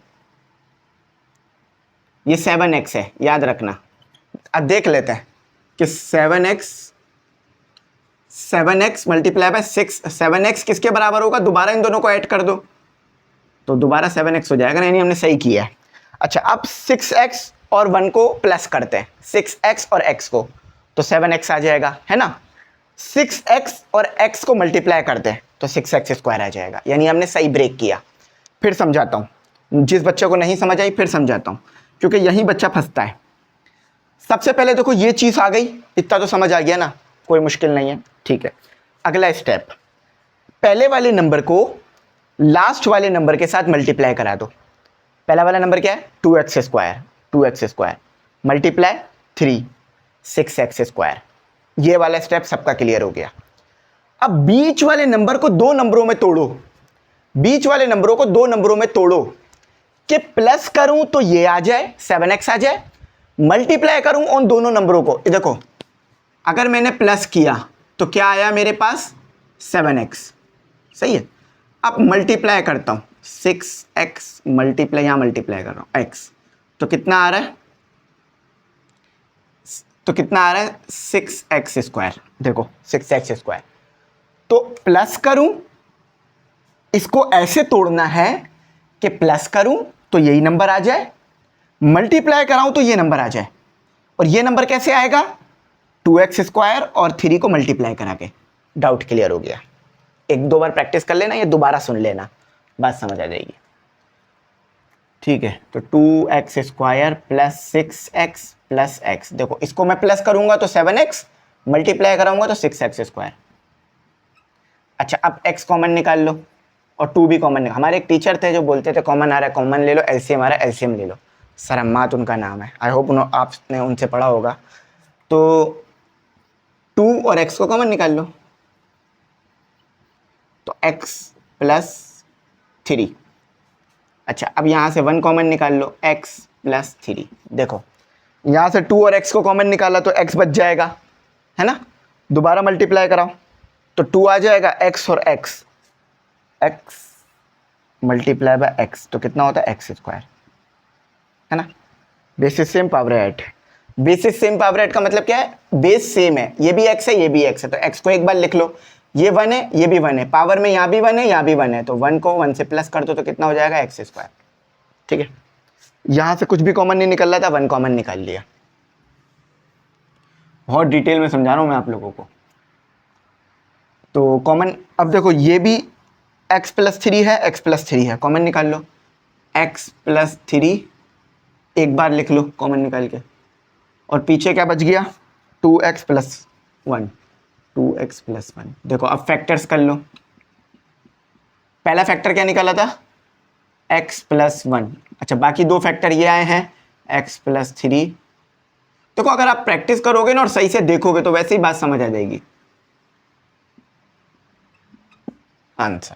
ये 7x है, याद रखना। अब देख लेते हैं कि 7x मल्टीप्लाई बाय 6, 7x किसके बराबर होगा, दोबारा इन दोनों को ऐड कर दो तो दोबारा 7x हो जाएगा, नहीं हमने सही किया है। अच्छा अब 6x और 1 को प्लस करते हैं, 6x और x को, तो 7x आ जाएगा, है ना। 6x और x को मल्टीप्लाई करते हैं तो 6x स्क्वायर आ जाएगा, यानी हमने सही ब्रेक किया। फिर समझाता हूं, जिस बच्चे को नहीं समझ आई फिर समझाता हूं, क्योंकि यही बच्चा फंसता है। सबसे पहले देखो ये चीज आ गई, इतना तो समझ आ गया ना, कोई मुश्किल नहीं है, ठीक है। अगला स्टेप, पहले वाले नंबर को लास्ट वाले नंबर के साथ मल्टीप्लाई करा दो। पहला वाला नंबर क्या है, 2x square, 2x square multiply 3, 6x square. ये वाला स्टेप सबका क्लियर हो गया। अब बीच वाले नंबर को दो नंबरों में तोड़ो, बीच वाले नंबरों को दो नंबरों में तोड़ो, कि प्लस करूं तो ये आ जाए 7x आ जाए, मल्टीप्लाई करूं उन दोनों नंबरों को। देखो अगर मैंने प्लस किया तो क्या आया मेरे पास, 7x, सही है। अब मल्टीप्लाई करता हूं, 6x मल्टीप्लाई, यहां मल्टीप्लाई कर रहा हूं x, तो कितना आ रहा है, तो कितना आ रहा है 6x स्क्वायर। देखो 6x स्क्वायर, तो प्लस करूं, इसको ऐसे तोड़ना है कि प्लस करूं तो यही नंबर आ जाए, मल्टीप्लाई कराऊं तो ये नंबर आ जाए। और ये नंबर कैसे आएगा, 2x स्क्वायर और 3 को मल्टीप्लाई करा के। डाउट क्लियर हो गया। एक दो बार प्रैक्टिस कर लेना, ये दोबारा सुन लेना, बात समझ आ जाएगी। ठीक है, तो 2x square plus 6x plus x, देखो इसको मैं प्लस करूंगा तो 7x, मल्टीप्लाई कराऊंगा तो 6x स्क्वायर। अच्छा अब x कॉमन निकाल लो और 2 भी कॉमन निकाल। हमारे एक टीचर थे जो बोलते थे कॉमन आ रहा है कॉमन ले लो, एलसीएम आ रहा है एलसीएम ले लो, सरम्मात उनका नाम है, आई होप आपने उनसे पढ़ा होगा। तो 2 और x को कॉमन निकाल लो, तो x प्लस 3। अच्छा अब यहां से 1 कॉमन निकाल लो, x प्लस 3। देखो यहां से 2 और x को कॉमन निकाला तो x बच जाएगा, है ना। दोबारा मल्टीप्लाई कराओ तो 2 आ जाएगा, x और x, x multiply by x, तो कितना होता है x स्क्वायर, है ना। Basis same power add, basis same power add का मतलब क्या है, बेस सेम है, ये भी x है ये भी x है, तो x को एक बार लिख लो, ये 1 है ये भी 1 है, पावर में यहाँ भी 1 है यहाँ भी 1 है, तो 1 को 1 से प्लस कर दो तो कितना हो जाएगा x स्क्वायर। ठीक है, यहां से कुछ भी कॉमन नहीं निकल रहा था, 1 कॉमन निकाल लिया। बहुत डिटेल में समझा रहा हूं मैं आप लोगों को। तो कॉमन, अब देखो ये भी x प्लस 3 है, x प्लस 3 है, कॉमन निकाल लो, x प्लस 3 एक बार लिख लो कॉमन निकाल के, और पीछे क्या बच गया, 2x प्लस 1, 2x प्लस 1। देखो अब फैक्टर्स कर लो, पहला फैक्टर क्या निकाला था, x प्लस 1। अच्छा बाकी दो फैक्टर ये आए हैं, x प्लस 3। देखो अगर आप प्रैक्टिस करोगे ना और सही से देखोगे तो वैसे ही बात समझ आ जाएगी। आंसर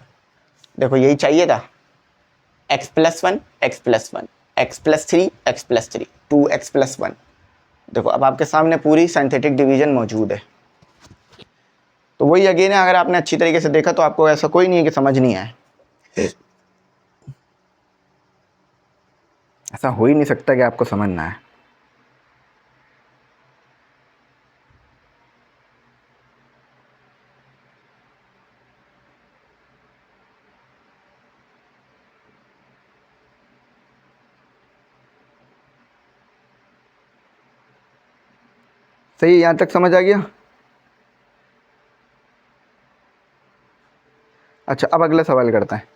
देखो यही चाहिए था, x plus 1 x plus 1 x plus 3 x plus 3, 2x plus 1। देखो अब आपके सामने पूरी सिंथेटिक डिवीजन मौजूद है। तो वही अगेन है, अगर आपने अच्छी तरीके से देखा तो आपको ऐसा कोई नहीं है कि समझ नहीं आए, ऐसा हो ही नहीं सकता कि आपको समझ ना आए। सही, यहां तक समझ आ गया। अच्छा अब अगला सवाल करते हैं।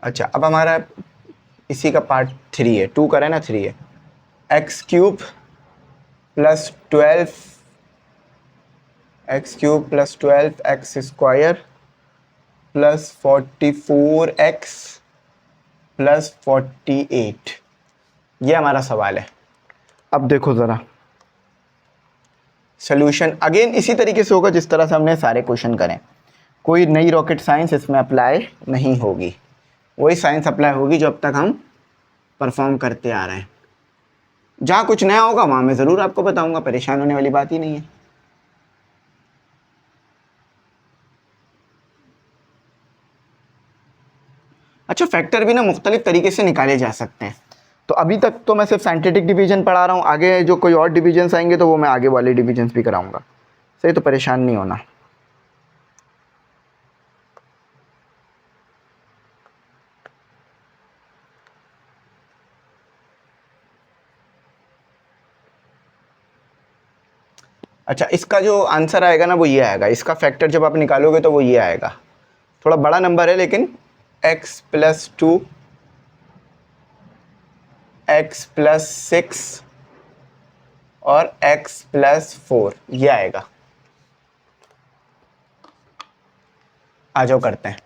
अच्छा अब हमारा इसी का पार्ट 3 है, 2 करें ना 3 है, x cube plus 12 x square plus 44x plus 48, ये हमारा सवाल है। अब देखो ज़रा सोल्यूशन अगेन इसी तरीके से होगा जिस तरह से हमने सारे क्वेश्चन करें, कोई नई रॉकेट साइंस इसमें अप्लाई नहीं होगी, वही साइंस अप्लाई होगी जो अब तक हम परफॉर्म करते आ रहे हैं। जहाँ कुछ नया होगा वहाँ मैं ज़रूर आपको बताऊंगा, परेशान होने वाली बात ही नहीं है। अच्छा फैक्टर भी ना मुख्तलिफ तरीके से निकाले जा सकते हैं, तो अभी तक तो मैं सिर्फ साइंटिफिक डिवीजन पढ़ा रहा हूँ, आगे जो कोई और डिवीजन्स आएंगे तो वो मैं आगे वाले डिवीजन्स भी कराऊंगा, सही, तो परेशान नहीं होना। अच्छा इसका जो आंसर आएगा ना वो ये आएगा, इसका फैक्टर जब आप निकालोगे तो वो ये आएगा, थोड़ा बड़ा नंबर है लेकिन x प्लस 2 x प्लस 6 और x प्लस 4, ये आएगा। आ जाओ करते हैं।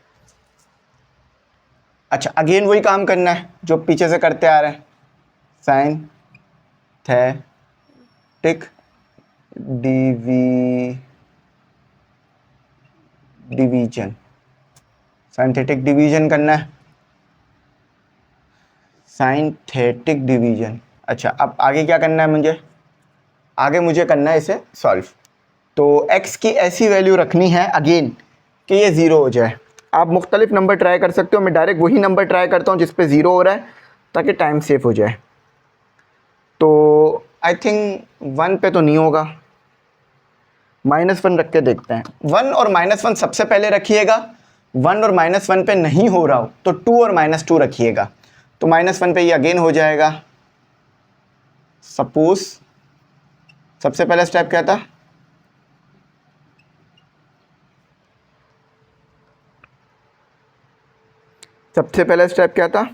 अच्छा अगेन वही काम करना है जो पीछे से करते आ रहे हैं, साइन थेटिक डिवीजन, साइंथेटिक डिवीजन करना है, साइंथेटिक डिवीजन। अच्छा अब आगे क्या करना है मुझे, आगे मुझे करना है इसे सॉल्व। तो x की ऐसी वैल्यू रखनी है अगेन कि ये ज़ीरो हो जाए। आप मुख्तलिफ नंबर ट्राई कर सकते हो, मैं डायरेक्ट वही नंबर ट्राई करता हूँ जिस पे ज़ीरो हो रहा है ताकि टाइम सेव हो जाए। तो आई थिंक 1 पे तो नहीं होगा, -1 रख के देखते हैं। 1 और -1 सबसे पहले रखिएगा, 1 और -1 पे नहीं हो रहा हो तो 2 और -2 रखिएगा, तो -1 पे ये अगेन हो जाएगा। सपोज सबसे पहला स्टेप क्या था, सबसे पहला स्टेप क्या था,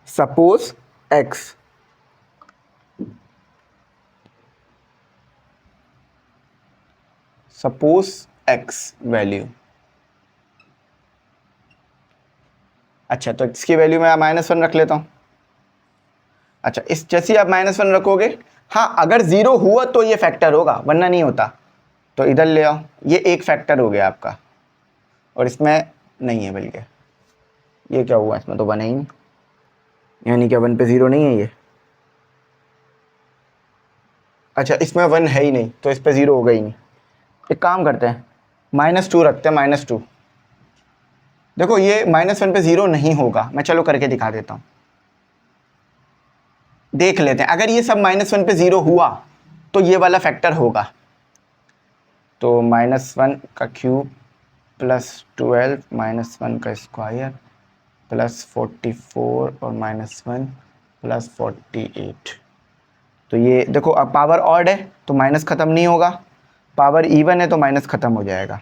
suppose x, suppose x value. अच्छा तो x की वैल्यू में -1 रख लेता हूँ। अच्छा इस जैसे ही आप -1 रखोगे, हाँ अगर ज़ीरो हुआ तो ये फैक्टर होगा वरना नहीं होता, तो इधर ले आओ, ये एक फैक्टर हो गया आपका, और इसमें नहीं है, बल्कि ये क्या हुआ, इसमें तो 1 ही नहीं, यानी क्या 1 पे 0 नहीं है ये। अच्छा इसमें 1 है ही नहीं तो इस पे 0 होगा ही नहीं। एक काम करते हैं -2 रखते हैं, -2। देखो ये -1 पे 0 नहीं होगा, मैं चलो करके दिखा देता हूँ, देख लेते हैं। अगर ये सब -1 पे 0 हुआ तो ये वाला फैक्टर होगा, तो -1 का क्यूब प्लस 12 -1 का स्क्वायर प्लस 44 और -1 प्लस 48। तो ये देखो अब पावर ऑड है तो माइनस ख़त्म नहीं होगा, पावर इवन है तो माइनस ख़त्म हो जाएगा।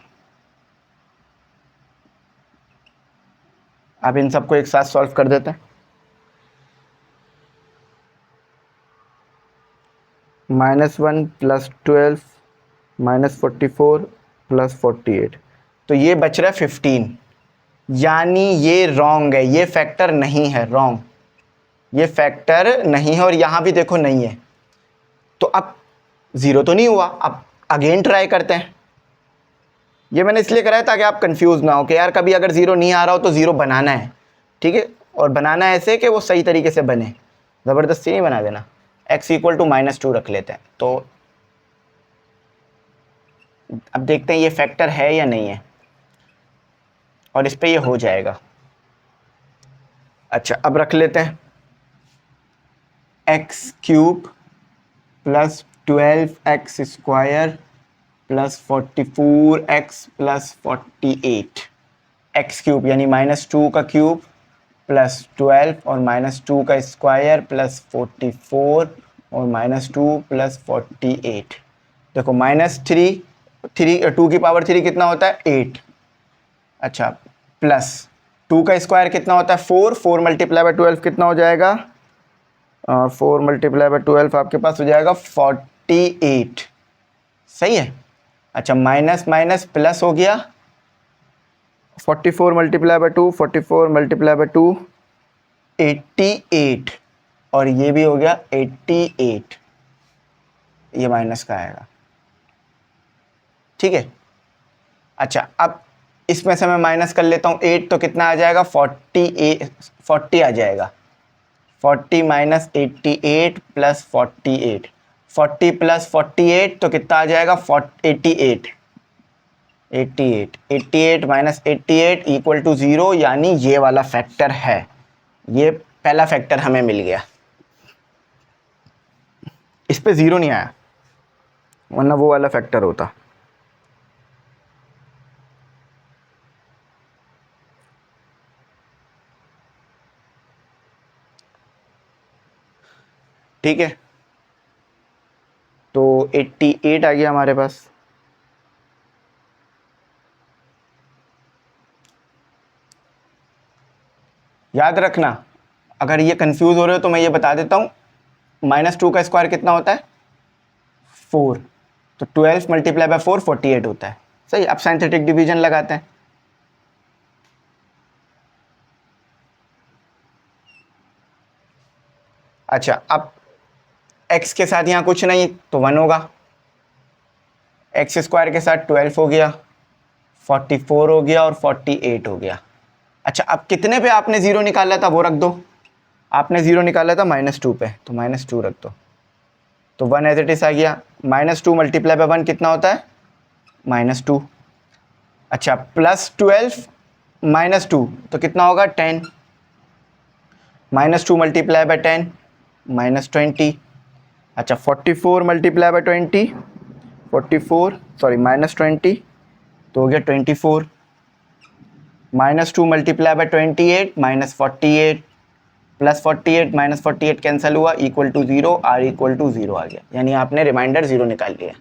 अब इन सबको एक साथ सॉल्व कर देते हैं। -1 प्लस 12 -44 प्लस 48, तो ये बच रहा है 15, यानी ये रॉन्ग है, ये फैक्टर नहीं है, रॉन्ग, ये फैक्टर नहीं है। और यहाँ भी देखो नहीं है, तो अब 0 तो नहीं हुआ, अब अगेन ट्राई करते हैं। ये मैंने इसलिए कराया ताकि आप कंफ्यूज ना हो कि यार कभी अगर 0 नहीं आ रहा हो तो 0 बनाना है, ठीक है, और बनाना ऐसे कि वो सही तरीके से बने, ज़बरदस्ती नहीं बना देना। x = -2 रख लेते हैं, तो अब देखते हैं ये फैक्टर है या नहीं है, और इस पे ये हो जाएगा। अच्छा अब रख लेते हैं x³ plus 12x square plus 44x plus 48, x³ यानी -2 का क्यूब प्लस 12 और -2 का स्क्वायर प्लस 44 और -2 प्लस 48। देखो -3 2 की पावर 3 कितना होता है, 8। अच्छा प्लस 2 का स्क्वायर कितना होता है 4, 4 मल्टीप्लाई बाय 12 कितना हो जाएगा 4 मल्टीप्लाई बाय 12 आपके पास हो जाएगा 48। सही है। अच्छा माइनस माइनस प्लस हो गया 44 मल्टीप्लाई बाय 2, 44 मल्टीप्लाई बाय 2 88 और ये भी हो गया 88, ये माइनस का आएगा। ठीक है। अच्छा अब इसमें से मैं माइनस कर लेता हूँ 8 तो कितना आ जाएगा 40 आ जाएगा। 40 माइनस 88 प्लस 48, 40 प्लस 48 तो कितना आ जाएगा 88, 88 माइनस 88 इक्वल टू 0, यानी ये वाला फैक्टर है। ये पहला फैक्टर हमें मिल गया, इस पे 0 नहीं आया वरना वो वाला फैक्टर होता। ठीक है, तो 88 आ गया हमारे पास। याद रखना, अगर ये कंफ्यूज हो रहे हो तो मैं ये बता देता हूँ, -2 का स्क्वायर कितना होता है 4, तो 12 मल्टीप्लाई बाय 4 48 होता है। सही, अब साइंटिफिक डिवीजन लगाते हैं। अच्छा अब x के साथ यहाँ कुछ नहीं तो 1 होगा, एक्स स्क्वायर के साथ 12 हो गया, 44 हो गया और 48 हो गया। अच्छा अब कितने पे आपने 0 निकाला था वो रख दो। आपने 0 निकाला था -2 पे, तो -2 रख दो, तो 1 एज इट इज आ गया। -2 मल्टीप्लाई बाय 1 कितना होता है -2। अच्छा +12 -2 तो कितना होगा 10, -2 मल्टीप्लाई बाय 10 -20। अच्छा 44 मल्टीप्लाई बाय 20, 44 सॉरी -20 तो हो गया 24। -2 मल्टीप्लाई बाय 28 -48 प्लस 48 -48 कैंसिल हुआ equal to 0, r equal to 0 आ गया, यानी आपने रिमाइंडर 0 निकाल लिया।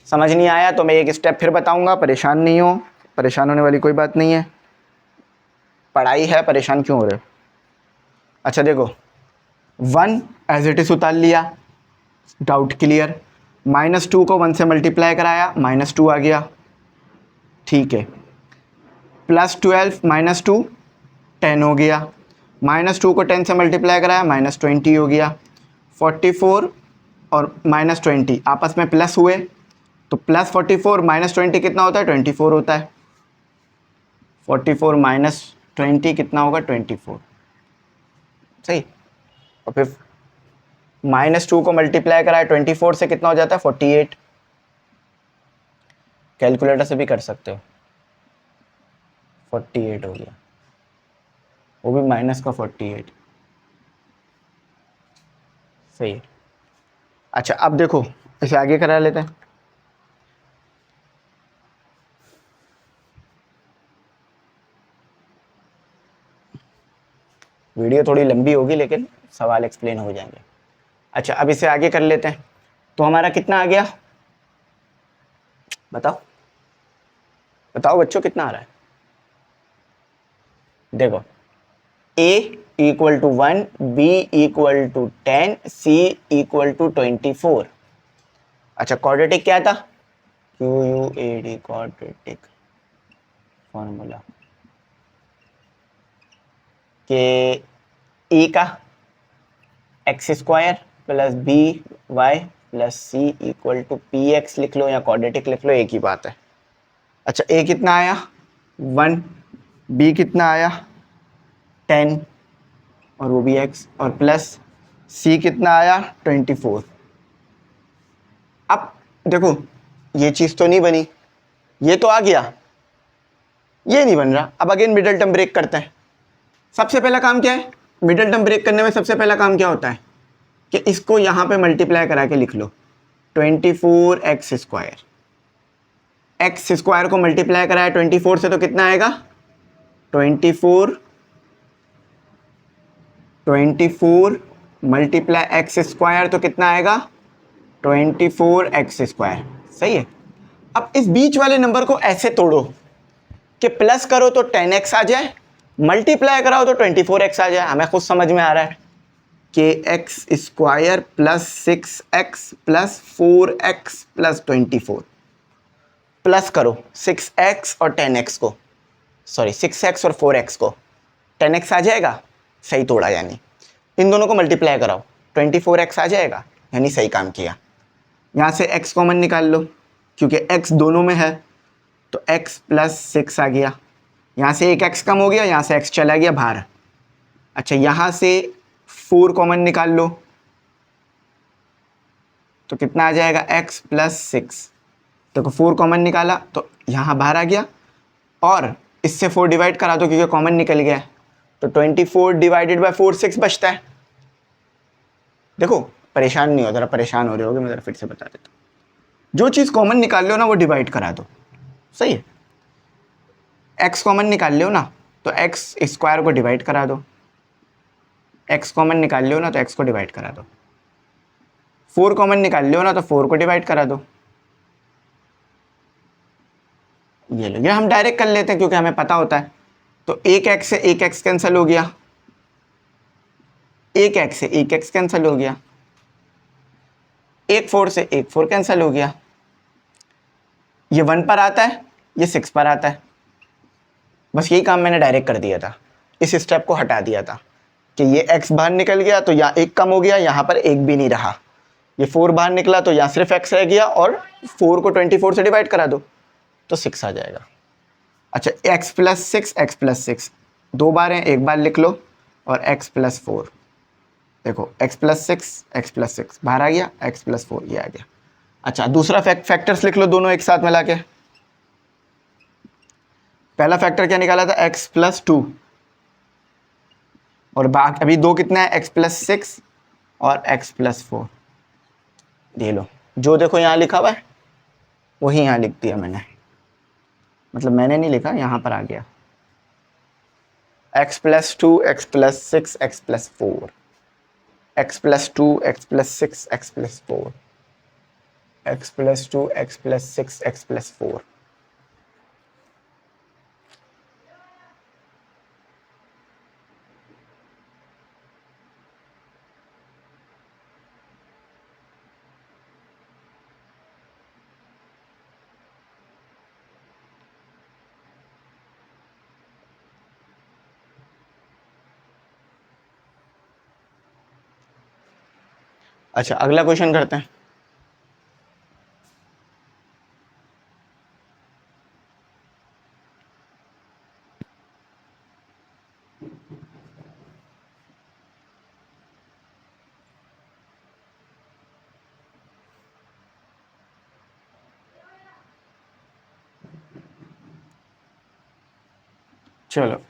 समझ नहीं आया तो मैं एक स्टेप फिर बताऊंगा, परेशान नहीं हो, परेशान होने वाली कोई बात नहीं है, पढ़ाई है, परेशान क्यों हो रहे हो। अच्छा देखो 1 एज इट इज उतार लिया, डाउट क्लियर। -2 को 1 से मल्टीप्लाई कराया -2 आ गया, ठीक है। +12 -2 10 हो गया, -2 को 10 से मल्टीप्लाई कराया -20 हो गया। 44 और -20 आपस में प्लस हुए तो +44 -20 कितना होता है 24 होता है। 44 -20 कितना होगा 24, सही। और फिर -2 को मल्टीप्लाई कराया 24 से कितना हो जाता है 48, कैलकुलेटर से भी कर सकते हो, 48 हो गया, वो भी माइनस का 48, सही है। अच्छा अब देखो इसे आगे करा लेते हैं। वीडियो थोड़ी लंबी होगी लेकिन सवाल एक्सप्लेन हो जाएंगे। अच्छा अब इसे आगे कर लेते हैं, तो हमारा कितना आ गया बताओ, बताओ बच्चों कितना आ रहा है। देखो a equal to 1, b equal to 10, c equal to 24। अच्छा क्वाड्रेटिक क्या था QUAD क्वाड्रेटिक फॉर्मूला के e का X square plus B Y plus C equal to P X लिख लो या क्वाड्रेटिक लिख लो, एक ही बात है। अच्छा ए कितना आया 1, बी कितना आया 10 और वो भी x, और प्लस सी कितना आया 24। अब देखो ये चीज़ तो नहीं बनी, ये तो आ गया, ये नहीं बन रहा। अब अगेन मिडिल टर्म ब्रेक करते हैं। सबसे पहला काम क्या है, मिडिल टर्म ब्रेक करने में सबसे पहला काम क्या होता है कि इसको यहाँ पे मल्टीप्लाई करा के लिख लो 24x स्क्वायर। एक्स स्क्वायर को मल्टीप्लाई कराया 24 से तो कितना आएगा 24 मल्टीप्लाई एक्स स्क्वायर तो कितना आएगा 24x स्क्वायर, सही है। अब इस बीच वाले नंबर को ऐसे तोड़ो कि प्लस करो तो 10x आ जाए मल्टीप्लाई कराओ तो 24x आ जाए, हमें खुद समझ में आ रहा है कि x square plus 6x plus 4x plus 24, plus करो 6x और 10x को, सॉरी 6x और 4x को, 10x आ जाएगा, सही तोड़ा यानी। इन दोनों को मल्टीप्लाई कराओ 24x आ जाएगा, यानी सही काम किया। यहाँ से x कॉमन निकाल लो क्योंकि x दोनों में है, तो x प्लस 6 आ गया। यहाँ से एक x कम हो गया, यहाँ से x चला गया बाहर। अच्छा, यहाँ से 4 कॉमन निकाल लो तो कितना आ जाएगा, x प्लस 6। देखो 4 कॉमन निकाला तो यहाँ बाहर आ गया, और इससे 4 डिवाइड करा दो क्योंकि कॉमन निकल गया है, तो 24 डिवाइडेड बाय 4 6 बचता है। देखो परेशान नहीं हो, ज़रा परेशान हो रहे होगे, मैं ज़रा फिर से बता देता हूँ। जो चीज़ कॉमन निकाल लो ना वो डिवाइड करा दो, सही है। x कॉमन निकाल लो ना तो x स्क्वायर को डिवाइड करा दो, x कॉमन निकाल लो ना तो x को डिवाइड करा दो, 4 कॉमन निकाल लो ना तो 4 को डिवाइड करा दो। ये लो, ये हम डायरेक्ट कर लेते हैं क्योंकि हमें पता होता है। तो एक x से एक x कैंसिल हो गया, एक x से एक x कैंसिल हो गया, एक 4 से एक 4 कैंसिल हो गया। ये 1 पर आता है, ये 6 पर आता है। बस यही काम मैंने डायरेक्ट कर दिया था, इस स्टेप को हटा दिया था कि ये x बाहर निकल गया तो यहाँ एक कम हो गया, यहाँ पर एक भी नहीं रहा। ये 4 बाहर निकला तो यहाँ सिर्फ x रह गया, और 4 को 24 से डिवाइड करा दो तो 6 आ जाएगा। अच्छा, x प्लस 6, x प्लस 6 दो बार हैं, एक बार लिख लो, और x प्लस 4, देखो x प्लस 6, x प्लस 6 बाहर आ गया, x प्लस 4 ये आ गया। अच्छा, दूसरा फैक्टर्स लिख लो दोनों एक साथ मिला के। पहला फैक्टर क्या निकाला था, x प्लस 2, और बाकी अभी दो कितना है, x प्लस 6 और x प्लस 4। ये लो, जो देखो यहाँ लिखा हुआ है वही यहाँ लिख दिया मैंने, मतलब मैंने नहीं लिखा, यहाँ पर आ गया। x plus 2, x plus 6, x plus 4, x plus 2, x plus 6, x plus 4, x plus 2, x plus 6, x plus 4। अच्छा, अगला क्वेश्चन करते हैं। चलो,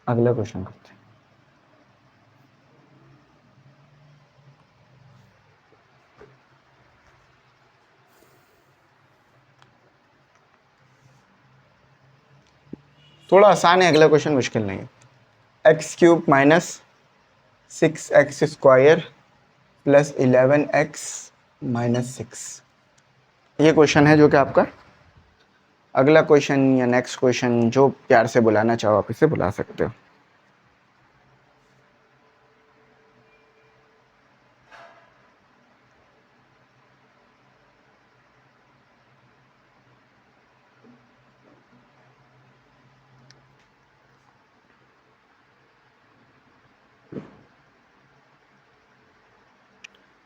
अगला क्वेश्चन करते हैं। थोड़ा आसान है, अगला क्वेश्चन मुश्किल नहीं है। X cube minus 6x square plus 11x minus 6, ये क्वेश्चन है जो कि आपका अगला क्वेश्चन या नेक्स्ट क्वेश्चन, जो प्यार से बुलाना चाहो आप इसे बुला सकते हो।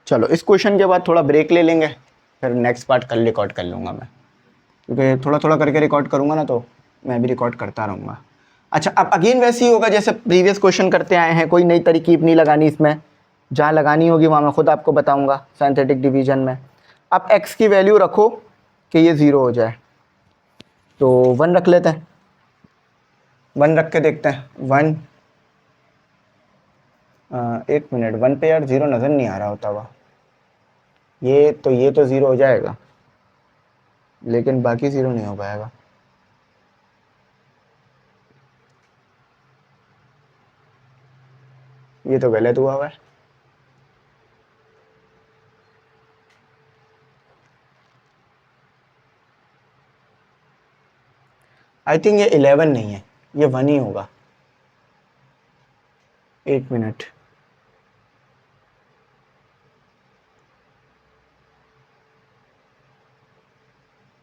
चलो, इस क्वेश्चन के बाद थोड़ा ब्रेक ले लेंगे, फिर नेक्स्ट पार्ट कल रिकॉर्ड कर लूँगा मैं, क्योंकि थोड़ा थोड़ा करके रिकॉर्ड करूँगा ना तो मैं भी रिकॉर्ड करता रहूँगा। अच्छा, अब अगेन वैसे ही होगा जैसे प्रीवियस क्वेश्चन करते आए हैं, कोई नई तरकीब नहीं लगानी इसमें, जहाँ लगानी होगी वहाँ मैं खुद आपको बताऊँगा सिंथेटिक डिवीजन में। अब x की वैल्यू रखो कि ये 0 हो जाए, तो 1 रख लेते हैं, 1 रख के देखते हैं। 1, एक मिनट, 1 पे यार 0 नज़र नहीं आ रहा होता हुआ, ये तो 0 हो जाएगा, लेकिन बाकी 0 नहीं हो पाएगा। ये तो गलत हुआ है। आई थिंक ये 11 नहीं है, ये 1 ही होगा। 1 मिनट,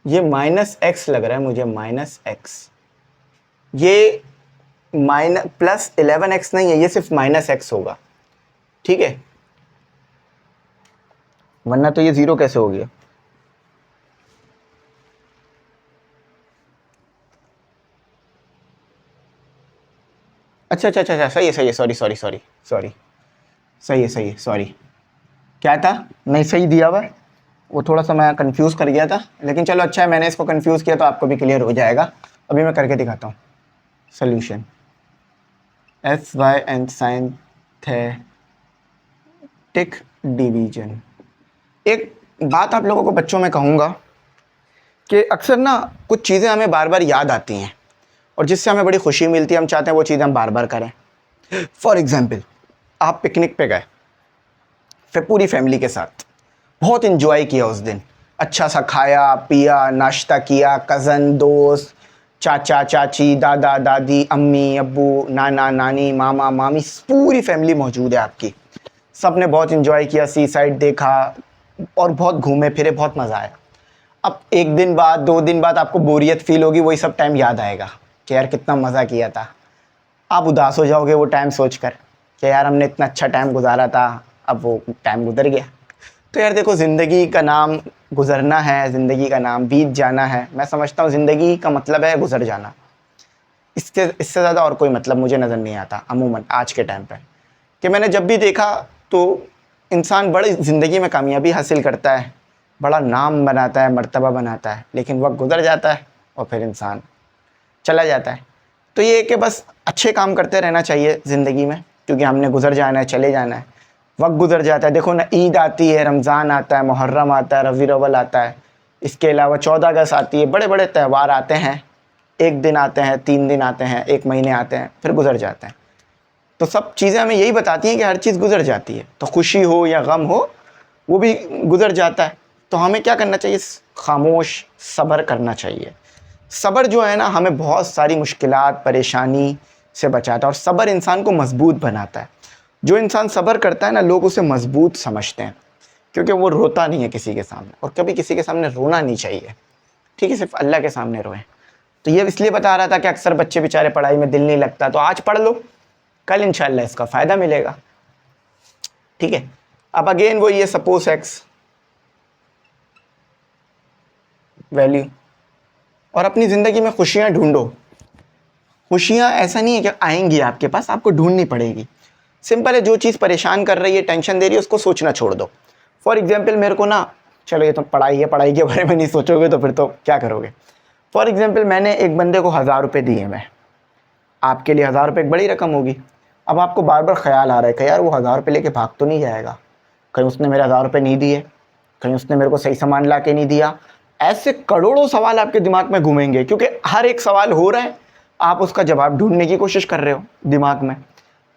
ये -x लग रहा है मुझे, -x। ये +11x नहीं है, ये सिर्फ -x होगा, ठीक है, वरना तो ये 0 कैसे हो गया। अच्छा अच्छा अच्छा, सही है सही है, सॉरी सॉरी सॉरी सॉरी, सही है सही है, सॉरी। क्या था, नहीं सही दिया हुआ है, वो थोड़ा सा मैं कंफ्यूज कर गया था, लेकिन चलो अच्छा है मैंने इसको कंफ्यूज किया तो आपको भी क्लियर हो जाएगा। अभी मैं करके दिखाता हूँ सोल्यूशन। SYN synthetic division. एक बात आप लोगों को बच्चों में कहूँगा कि अक्सर ना कुछ चीज़ें हमें बार बार याद आती हैं और जिससे हमें बड़ी खुशी मिलती है, हम चाहते हैं वो चीज़ हम बार बार करें। फॉर एग्ज़ाम्पल, आप पिकनिक पे गए फिर पूरी फैमिली के साथ, बहुत इन्जॉय किया उस दिन, अच्छा सा खाया पिया, नाश्ता किया, कज़न दोस्त, चाचा चाची, दादा दादी, अम्मी अब्बू, नाना नानी, मामा मामी, पूरी फैमिली मौजूद है आपकी। सब ने बहुत इन्जॉय किया, सी साइड देखा और बहुत घूमे फिरे, बहुत मज़ा आया। अब 1 दिन बाद 2 दिन बाद आपको बोरियत फील होगी, वही सब टाइम याद आएगा कि यार कितना मज़ा किया था। आप उदास हो जाओगे वो टाइम सोचकर कि यार हमने इतना अच्छा टाइम गुजारा था, अब वो टाइम गुजर गया। तो यार देखो, ज़िंदगी का नाम गुजरना है, ज़िंदगी का नाम बीत जाना है। मैं समझता हूँ ज़िंदगी का मतलब है गुजर जाना, इससे ज़्यादा और कोई मतलब मुझे नज़र नहीं आता अमूमन आज के टाइम पे। कि मैंने जब भी देखा तो इंसान बड़ी ज़िंदगी में कामयाबी हासिल करता है, बड़ा नाम बनाता है, मर्तबा बनाता है, लेकिन वक्त गुजर जाता है और फिर इंसान चला जाता है। तो ये कि बस अच्छे काम करते रहना चाहिए ज़िंदगी में, क्योंकि हमने गुजर जाना है, चले जाना है, वक्त गुजर जाता है। देखो ना, ईद आती है, रमज़ान आता है, मुहर्रम आता है, रबीउल अव्वल आता है, इसके अलावा 14 अगस्त आती है, बड़े बड़े त्यौहार आते हैं। 1 दिन आते हैं, 3 दिन आते हैं, 1 महीने आते हैं, फिर गुजर जाते हैं। तो सब चीज़ें हमें यही बताती हैं कि हर चीज़ गुजर जाती है, तो खुशी हो या गम हो वो भी गुजर जाता है। तो हमें क्या करना चाहिए, खामोश सब्र करना चाहिए। सब्र जो है ना, हमें बहुत सारी मुश्किलात परेशानी से बचाता है और सब्र इंसान को मजबूत बनाता है। जो इंसान सब्र करता है ना, लोग उसे मजबूत समझते हैं, क्योंकि वो रोता नहीं है किसी के सामने, और कभी किसी के सामने रोना नहीं चाहिए, ठीक है, सिर्फ अल्लाह के सामने रोएं। तो ये इसलिए बता रहा था कि अक्सर बच्चे बेचारे पढ़ाई में दिल नहीं लगता, तो आज पढ़ लो, कल इंशाल्लाह इसका फ़ायदा मिलेगा, ठीक है। अब अगेन वो ये सपोज एक्स वैल्यू, और अपनी ज़िंदगी में खुशियाँ ढूंढो। खुशियाँ ऐसा नहीं है कि आएंगी आपके पास, आपको ढूंढनी पड़ेगी। सिंपल है, जो चीज़ परेशान कर रही है, टेंशन दे रही है, उसको सोचना छोड़ दो। फॉर एग्जाम्पल मेरे को ना, चलो ये तो पढ़ाई है, पढ़ाई के बारे में नहीं सोचोगे तो फिर तो क्या करोगे। फॉर एग्जाम्पल मैंने एक बंदे को 1000 रुपये दिए, मैं, आपके लिए 1000 रुपये एक बड़ी रकम होगी। अब आपको बार बार ख्याल आ रहा है कि यार वो 1000 रुपये लेके भाग तो नहीं जाएगा, कहीं उसने मेरे 1000 रुपये नहीं दिए, कहीं उसने मेरे को सही सामान ला के नहीं दिया। ऐसे करोड़ों सवाल आपके दिमाग में घूमेंगे, क्योंकि हर एक सवाल हो रहा है, आप उसका जवाब ढूंढने की कोशिश कर रहे हो दिमाग में।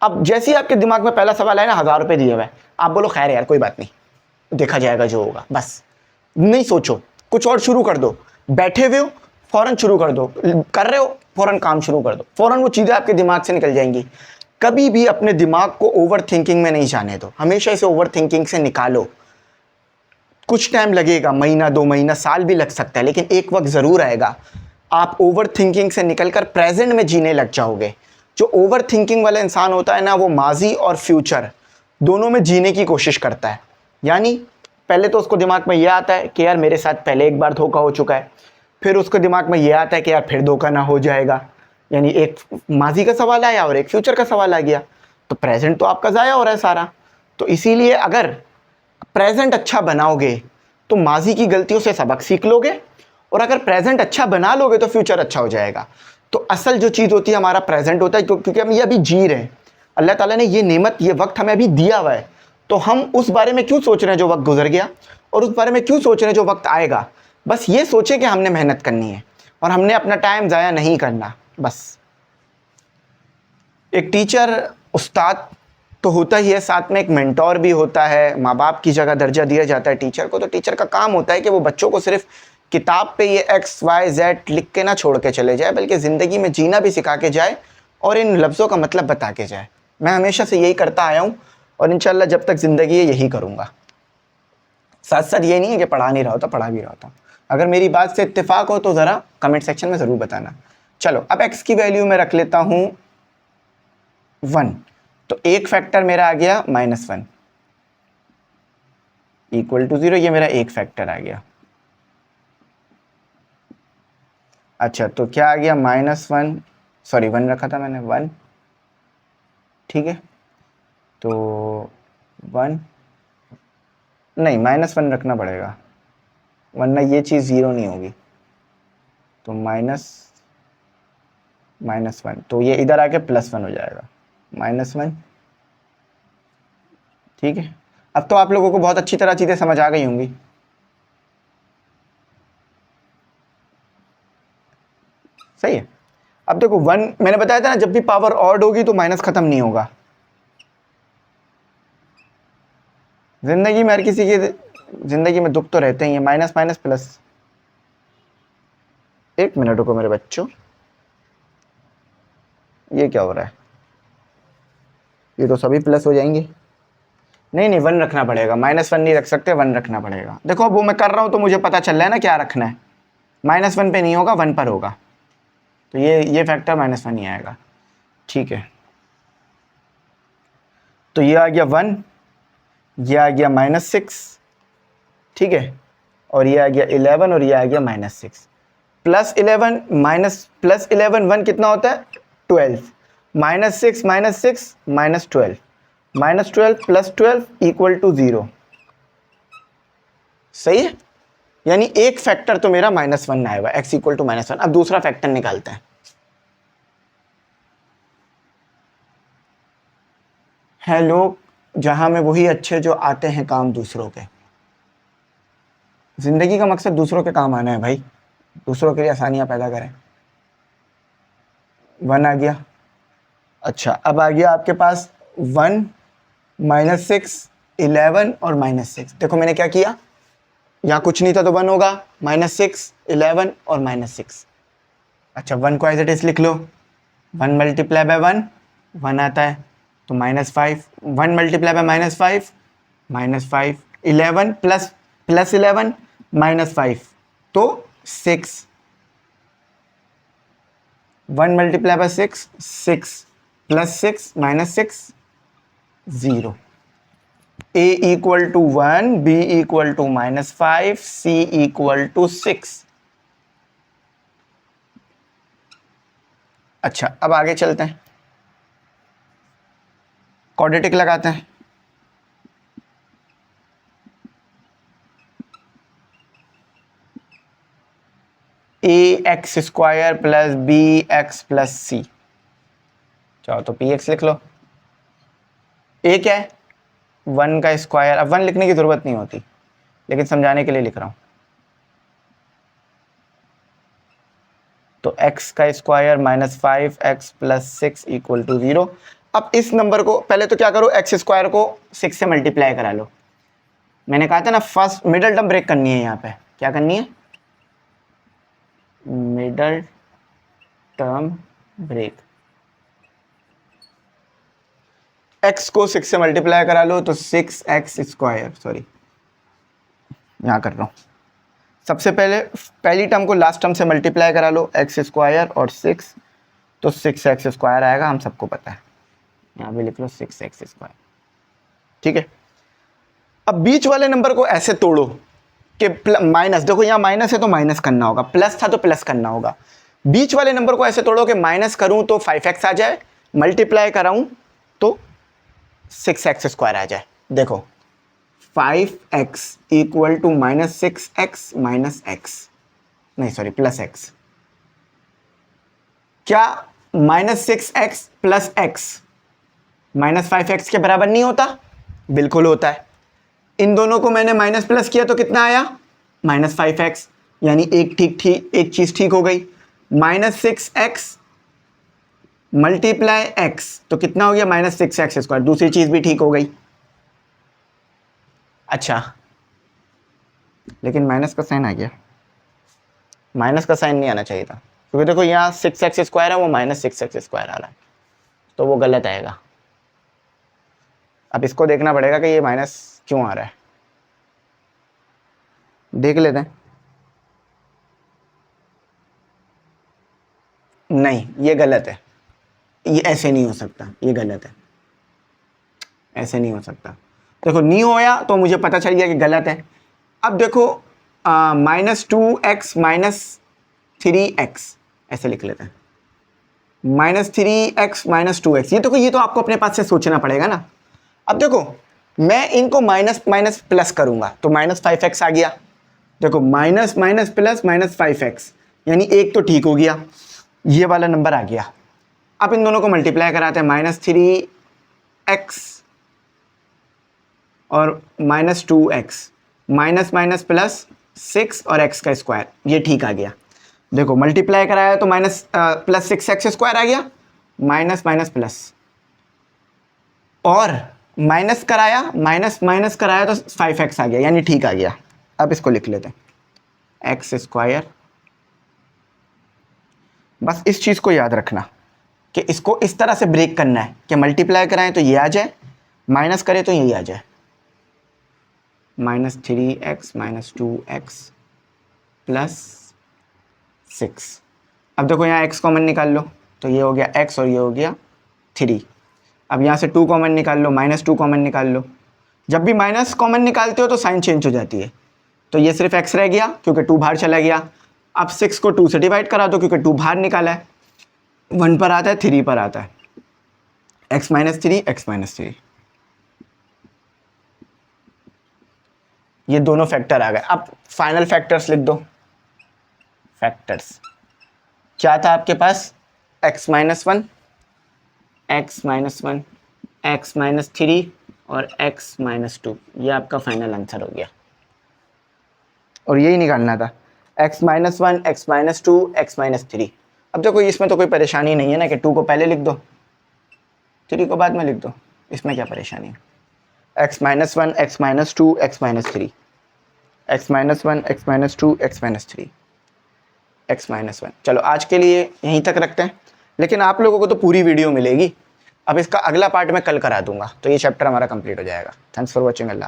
अब जैसे ही आपके दिमाग में पहला सवाल आया ना, 1000 रुपये दिए हुए, आप बोलो खैर यार कोई बात नहीं, देखा जाएगा जो होगा, बस नहीं सोचो, कुछ और शुरू कर दो। बैठे हुए हो, फ़ौरन शुरू कर दो, कर रहे हो फ़ौरन काम शुरू कर दो, फ़ौरन वो चीज़ें आपके दिमाग से निकल जाएंगी। कभी भी अपने दिमाग को ओवर थिंकिंग में नहीं जाने दो, हमेशा इसे ओवर थिंकिंग से निकालो। कुछ टाइम लगेगा, महीना 2 महीना साल भी लग सकता है, लेकिन एक वक्त ज़रूर आएगा आप ओवर थिंकिंग से निकलकर प्रेजेंट में जीने लग जाओगे। जो ओवर थिंकिंग वाला इंसान होता है ना, वो माजी और फ्यूचर दोनों में जीने की कोशिश करता है। यानी पहले तो उसको दिमाग में ये आता है कि यार मेरे साथ पहले एक बार धोखा हो चुका है, फिर उसको दिमाग में ये आता है कि यार फिर धोखा ना हो जाएगा। यानी एक माजी का सवाल आया और एक फ्यूचर का सवाल आ गया, तो प्रेजेंट तो आपका ज़ाया हो रहा है सारा। तो इसीलिए अगर प्रेजेंट अच्छा बनाओगे तो माजी की गलतियों से सबक सीख लोगे, और अगर प्रेजेंट अच्छा बना लोगे तो फ्यूचर अच्छा हो जाएगा। तो असल जो चीज़ होती है हमारा प्रेजेंट होता है, क्योंकि हम ये अभी जी रहे हैं, अल्लाह ताला ने ये नेमत, ये वक्त हमें अभी दिया हुआ है, तो हम उस बारे में क्यों सोच रहे हैं जो वक्त गुजर गया, और उस बारे में क्यों सोच रहे हैं जो वक्त आएगा। बस ये सोचें कि हमने मेहनत करनी है और हमने अपना टाइम ज़ाया नहीं करना। बस एक टीचर उस्ताद तो होता ही है, साथ में एक मेंटोर भी होता है, माँ बाप की जगह दर्जा दिया जाता है टीचर को। तो टीचर का काम होता है कि वो बच्चों को सिर्फ किताब पे ये एक्स वाई जेड लिख के ना छोड़ के चले जाए, बल्कि ज़िंदगी में जीना भी सिखा के जाए और इन लफ्ज़ों का मतलब बता के जाए। मैं हमेशा से यही करता आया हूँ और इंशाल्लाह जब तक ज़िंदगी है यही करूँगा। साथ साथ ये नहीं है कि पढ़ा नहीं रहा होता, पढ़ा भी रहा होता। अगर मेरी बात से इत्तेफाक हो तो ज़रा कमेंट सेक्शन में ज़रूर बताना। चलो अब x की वैल्यू में रख लेता हूँ 1, तो एक फैक्टर मेरा आ गया -1 इक्वल टू 0, ये मेरा एक फैक्टर आ गया। अच्छा तो क्या आ गया -1, सॉरी 1 रखा था मैंने, 1, ठीक है। तो 1 नहीं, -1 रखना पड़ेगा वरना ये चीज़ 0 नहीं होगी। तो -1, तो ये इधर आके +1 हो जाएगा, -1, ठीक है। अब तो आप लोगों को बहुत अच्छी तरह चीज़ें समझ आ गई होंगी। सही है। अब देखो 1 मैंने बताया था ना, जब भी पावर ऑड होगी तो माइनस खत्म नहीं होगा। जिंदगी में हर किसी की जिंदगी में दुख तो रहते ही हैं, माइनस माइनस प्लस। एक मिनट रुको मेरे बच्चों, ये क्या हो रहा है? ये तो सभी प्लस हो जाएंगे। नहीं नहीं, 1 रखना पड़ेगा, -1 नहीं रख सकते, 1 रखना पड़ेगा। देखो अब वो मैं कर रहा हूँ तो मुझे पता चल रहा है ना क्या रखना है। -1 पे नहीं होगा, 1 पर होगा, तो ये फैक्टर -1 ही आएगा, ठीक है। तो ये आ गया 1, ये आ गया -6, ठीक है, और ये आ गया 11 और ये आ गया -6। +11 +11 1 कितना होता है? 12। -6 -6 -12, -12 + 12 = 0। सही है, यानी एक फैक्टर तो मेरा -1 आएगा, x = -1। अब दूसरा फैक्टर निकालते हैं। है लोग जहां में वही अच्छे जो आते हैं काम दूसरों के। जिंदगी का मकसद दूसरों के काम आना है भाई, दूसरों के लिए आसानियां पैदा करें। 1 आ गया। अच्छा अब आ गया आपके पास 1 -6 11 और -6। देखो मैंने क्या किया, यहाँ कुछ नहीं था तो 1 होगा, -6 11 और -6। अच्छा 1 को एज इट इज लिख लो, 1 × 1 1 आता है, तो -5, 1 × -5 -5, 11 + 11 -5 तो 6, 1 × 6 6 + 6 -6 0। A = 1, B = -5, C = 6। अच्छा अब आगे चलते हैं, क्वाड्रेटिक लगाते हैं। ax² + bx + c, चाहो तो px लिख लो। a क्या है? 1 का स्क्वायर। अब 1 लिखने की जरूरत नहीं होती, लेकिन समझाने के लिए लिख रहा हूं। तो x का स्क्वायर -5x + 6 = 0। अब इस नंबर को पहले तो क्या करो, x² को 6 से मल्टीप्लाई करा लो। मैंने कहा था ना फर्स्ट मिडल टर्म ब्रेक करनी है। यहाँ पे क्या करनी है? Middle term break. x को 6 से मल्टीप्लाई करा लो तो 6x², सॉरी यहाँ कर रहा हूँ। सबसे पहले पहली टर्म को लास्ट टर्म से मल्टीप्लाई करा लो, x² और 6, तो 6x² आएगा, हम सबको पता है। यहाँ भी लिख लो 6x², ठीक है। अब बीच वाले नंबर को ऐसे तोड़ो कि माइनस, देखो यहाँ माइनस है तो माइनस करना होगा, प्लस था तो प्लस करना होगा। बीच वाले नंबर को ऐसे तोड़ो कि माइनस करूं तो 5x आ जाए, मल्टीप्लाई कराऊं तो 6x² आ जाए। देखो 5x = -6x -x, नहीं सॉरी +x। क्या -6x + x -5x के बराबर नहीं होता? बिल्कुल होता है। इन दोनों को मैंने माइनस प्लस किया तो कितना आया? -5x, यानी एक चीज ठीक हो गई। -6x × x तो कितना हो गया? -6x², दूसरी चीज भी ठीक हो गई। अच्छा लेकिन माइनस का साइन आ गया, माइनस का साइन नहीं आना चाहिए था, क्योंकि देखो यहाँ 6x² है, वो -6x² आ रहा है, तो वो गलत आएगा। अब इसको देखना पड़ेगा कि ये माइनस क्यों आ रहा है, देख लेते हैं। नहीं, ये गलत है, ये ऐसे नहीं हो सकता, ये गलत है, ऐसे नहीं हो सकता। देखो नहीं होया तो मुझे पता चल गया कि गलत है। अब देखो -2x -3x ऐसे लिख लेते हैं, -3x -2x। ये तो आपको अपने पास से सोचना पड़ेगा ना। अब देखो मैं इनको माइनस माइनस प्लस करूंगा तो -5x आ गया। देखो माइनस माइनस प्लस -5x, यानी एक तो ठीक हो गया, ये वाला नंबर आ गया। अब इन दोनों को मल्टीप्लाई कराते हैं, -3x और -2x, माइनस माइनस प्लस 6 और x का स्क्वायर, ये ठीक आ गया। देखो मल्टीप्लाई कराया तो प्लस 6x² आ गया, माइनस माइनस प्लस, और माइनस कराया, माइनस माइनस कराया तो 5x आ गया, यानी ठीक आ गया। अब इसको लिख लेते हैं x²। बस इस चीज़ को याद रखना कि इसको इस तरह से ब्रेक करना है कि मल्टीप्लाई कराएं तो ये आ जाए, माइनस करें तो यही आ जाए, -3x -2x +6। अब देखो यहाँ x कॉमन निकाल लो तो ये हो गया x और ये हो गया 3। अब यहाँ से 2 कॉमन निकाल लो, -2 कॉमन निकाल लो। जब भी माइनस कॉमन निकालते हो तो साइन चेंज हो जाती है, तो ये सिर्फ x रह गया क्योंकि 2 बाहर चला गया। अब 6 को 2 से डिवाइड करा दो क्योंकि 2 बाहर निकाला है, 1 पर आता है, 3 पर आता है, x -3 x -3, ये दोनों फैक्टर आ गए। अब फाइनल फैक्टर्स लिख दो। फैक्टर्स क्या था आपके पास, x -1 x -1 x -3 और x -2, ये आपका फाइनल आंसर हो गया। और यही निकालना था, x -1 x -2 x -3। अब देखो इसमें तो कोई परेशानी नहीं है ना कि 2 को पहले लिख दो 3 को बाद में लिख दो, इसमें क्या परेशानी है। x -1 x -2 x -3, x -1 x -2 x -3, x -1। चलो आज के लिए यहीं तक रखते हैं, लेकिन आप लोगों को तो पूरी वीडियो मिलेगी। अब इसका अगला पार्ट मैं कल करा दूंगा, तो ये चैप्टर हमारा कंप्लीट हो जाएगा। Thanks for watching. अल्लाह।